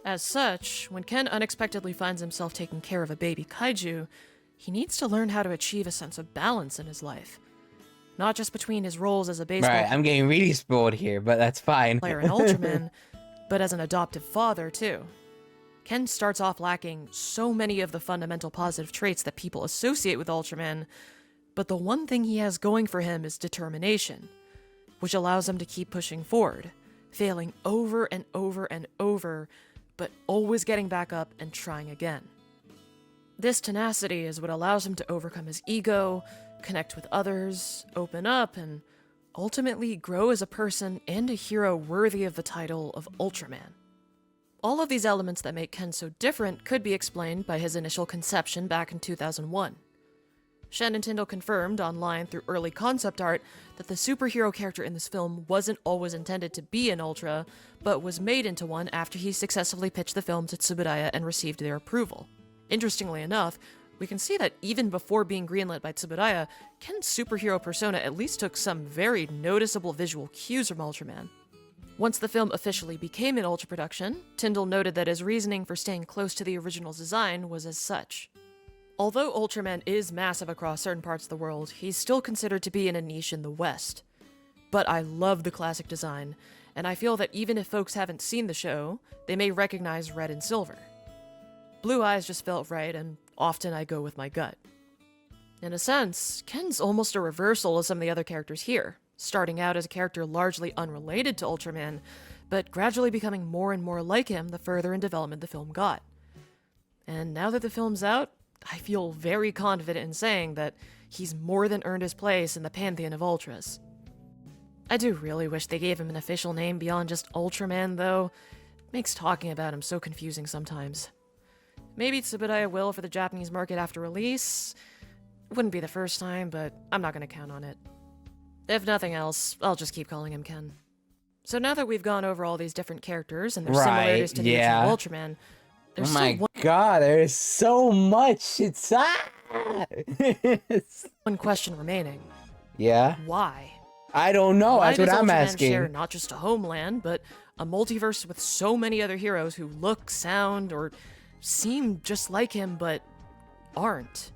As such, when Ken unexpectedly finds himself taking care of a baby kaiju, he needs to learn how to achieve a sense of balance in his life. Not just between his roles as a baseball Right, I'm getting really spoiled here, but that's fine. player and Ultraman, but as an adoptive father, too. Ken starts off lacking so many of the fundamental positive traits that people associate with Ultraman, but the one thing he has going for him is determination, which allows him to keep pushing forward, failing over and over and over, but always getting back up and trying again. This tenacity is what allows him to overcome his ego, connect with others, open up, and ultimately grow as a person and a hero worthy of the title of Ultraman. All of these elements that make Ken so different could be explained by his initial conception back in 2001. Shannon Tyndall confirmed online through early concept art that the superhero character in this film wasn't always intended to be an Ultra, but was made into one after he successfully pitched the film to Tsubudaya and received their approval. Interestingly enough, we can see that even before being greenlit by Tsubudaya, Ken's superhero persona at least took some very noticeable visual cues from Ultraman. Once the film officially became an Ultra production, Tyndall noted that his reasoning for staying close to the original design was as such. Although Ultraman is massive across certain parts of the world, he's still considered to be in a niche in the West. But I love the classic design, and I feel that even if folks haven't seen the show, they may recognize red and silver. Blue eyes just felt right, and often I go with my gut. In a sense, Ken's almost a reversal of some of the other characters here, starting out as a character largely unrelated to Ultraman, but gradually becoming more and more like him the further in development the film got. And now that the film's out, I feel very confident in saying that he's more than earned his place in the pantheon of Ultras. I do really wish they gave him an official name beyond just Ultraman, though. It makes talking about him so confusing sometimes. Maybe Tsubudaya will for the Japanese market after release. It wouldn't be the first time, but I'm not going to count on it. If nothing else, I'll just keep calling him Ken. So now that we've gone over all these different characters and their similarities to the original Ultraman, there's God, there's so much. It's one question remaining. Yeah? Why? I don't know. Why That's what does I'm Ultraman asking. share not just a homeland, but a multiverse with so many other heroes who look, sound, or seem just like him, but aren't?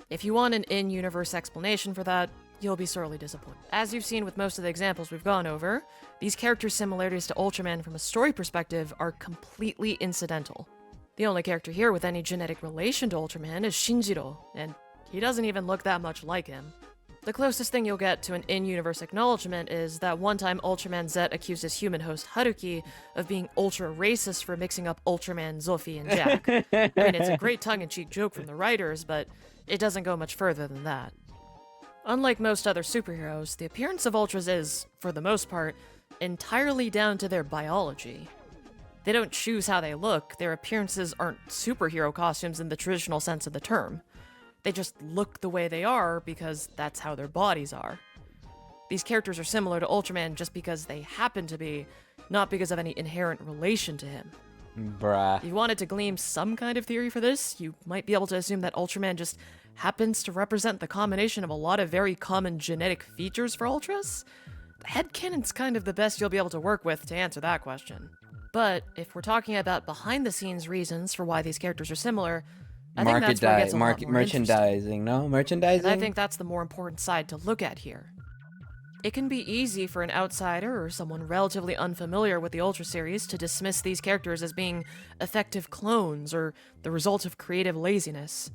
If you want an in-universe explanation for that, you'll be sorely disappointed. As you've seen with most of the examples we've gone over, these characters' similarities to Ultraman from a story perspective are completely incidental. The only character here with any genetic relation to Ultraman is Shinjiro, and he doesn't even look that much like him. The closest thing you'll get to an in-universe acknowledgement is that one time Ultraman Z accused his human host Haruki of being ultra-racist for mixing up Ultraman, Zophie, and Jack. I mean, it's a great tongue-in-cheek joke from the writers, but it doesn't go much further than that. Unlike most other superheroes, the appearance of Ultras is, for the most part, entirely down to their biology. They don't choose how they look, their appearances aren't superhero costumes in the traditional sense of the term. They just look the way they are because that's how their bodies are. These characters are similar to Ultraman just because they happen to be, not because of any inherent relation to him. Bruh. If you wanted to glean some kind of theory for this, you might be able to assume that Ultraman just happens to represent the combination of a lot of very common genetic features for Ultras. Headcanon's kind of the best you'll be able to work with to answer that question. But if we're talking about behind-the-scenes reasons for why these characters are similar, I think that's where it gets a lot more merchandising, no? Merchandising? And I think that's the more important side to look at here. It can be easy for an outsider or someone relatively unfamiliar with the Ultra series to dismiss these characters as being effective clones or the result of creative laziness.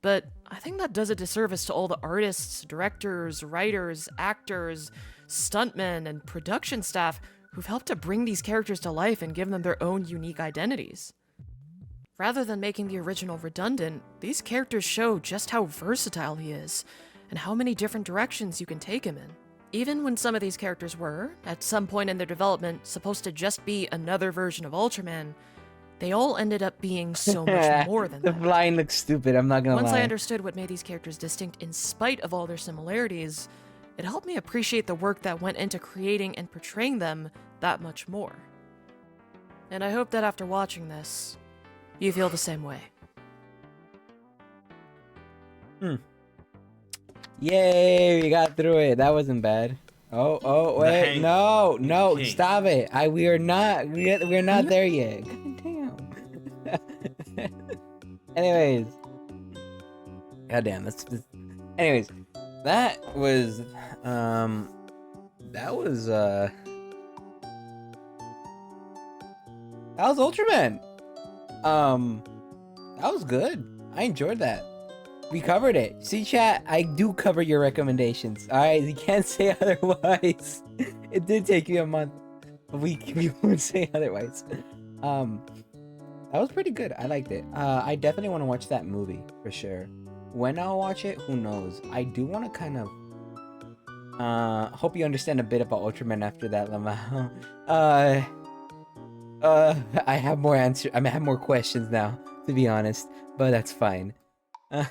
But I think that does a disservice to all the artists, directors, writers, actors, stuntmen, and production staff who've helped to bring these characters to life and give them their own unique identities. Rather than making the original redundant, these characters show just how versatile he is, and how many different directions you can take him in. Even when some of these characters were, at some point in their development, supposed to just be another version of Ultraman, they all ended up being so much more than that. The line looks stupid, I'm not gonna lie. Once I understood what made these characters distinct in spite of all their similarities, it helped me appreciate the work that went into creating and portraying them that much more. And I hope that after watching this, you feel the same way. Yay, we got through it. That wasn't bad. Oh, wait, no, stop it. We're not there yet. God damn. Anyways. Goddamn, anyways, that was Ultraman. That was good. I enjoyed that. We covered it. See, chat, I do cover your recommendations. Alright, you can't say otherwise. It did take you a month. But we won't say otherwise. That was pretty good. I liked it. I definitely want to watch that movie for sure. When I'll watch it, who knows? I do want to kind of hope you understand a bit about Ultraman after that, Lamau. I have more answers. I have more questions now, to be honest, but that's fine. That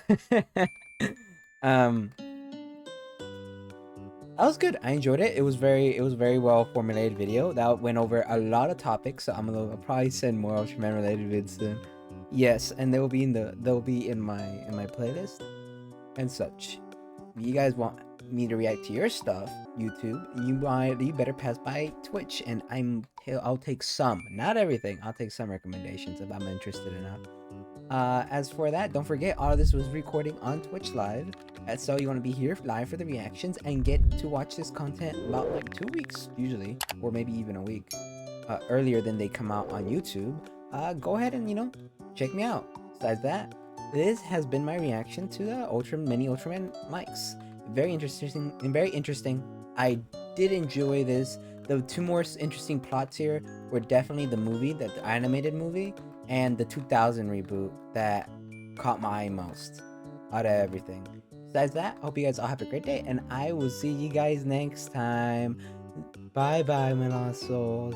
was good. I enjoyed it. It was very well formulated video that went over a lot of topics. So I'll probably send more Ultraman related vids soon. Yes, and they'll be in my playlist and such. If you guys want me to react to your stuff, YouTube, you better pass by Twitch, and I'll take some, not everything. I'll take some recommendations if I'm interested enough. As for that, don't forget all of this was recording on Twitch Live, and so you want to be here live for the reactions and get to watch this content about like 2 weeks usually, or maybe even a week earlier than they come out on YouTube. Go ahead and check me out. Besides that, this has been my reaction to the mini Ultraman-likes. Very interesting. I did enjoy this. The two more interesting plots here were definitely the movie, the animated movie, and the 2000 reboot that caught my eye most out of everything. Besides that, I hope you guys all have a great day, and I will see you guys next time. Bye bye, my lost souls.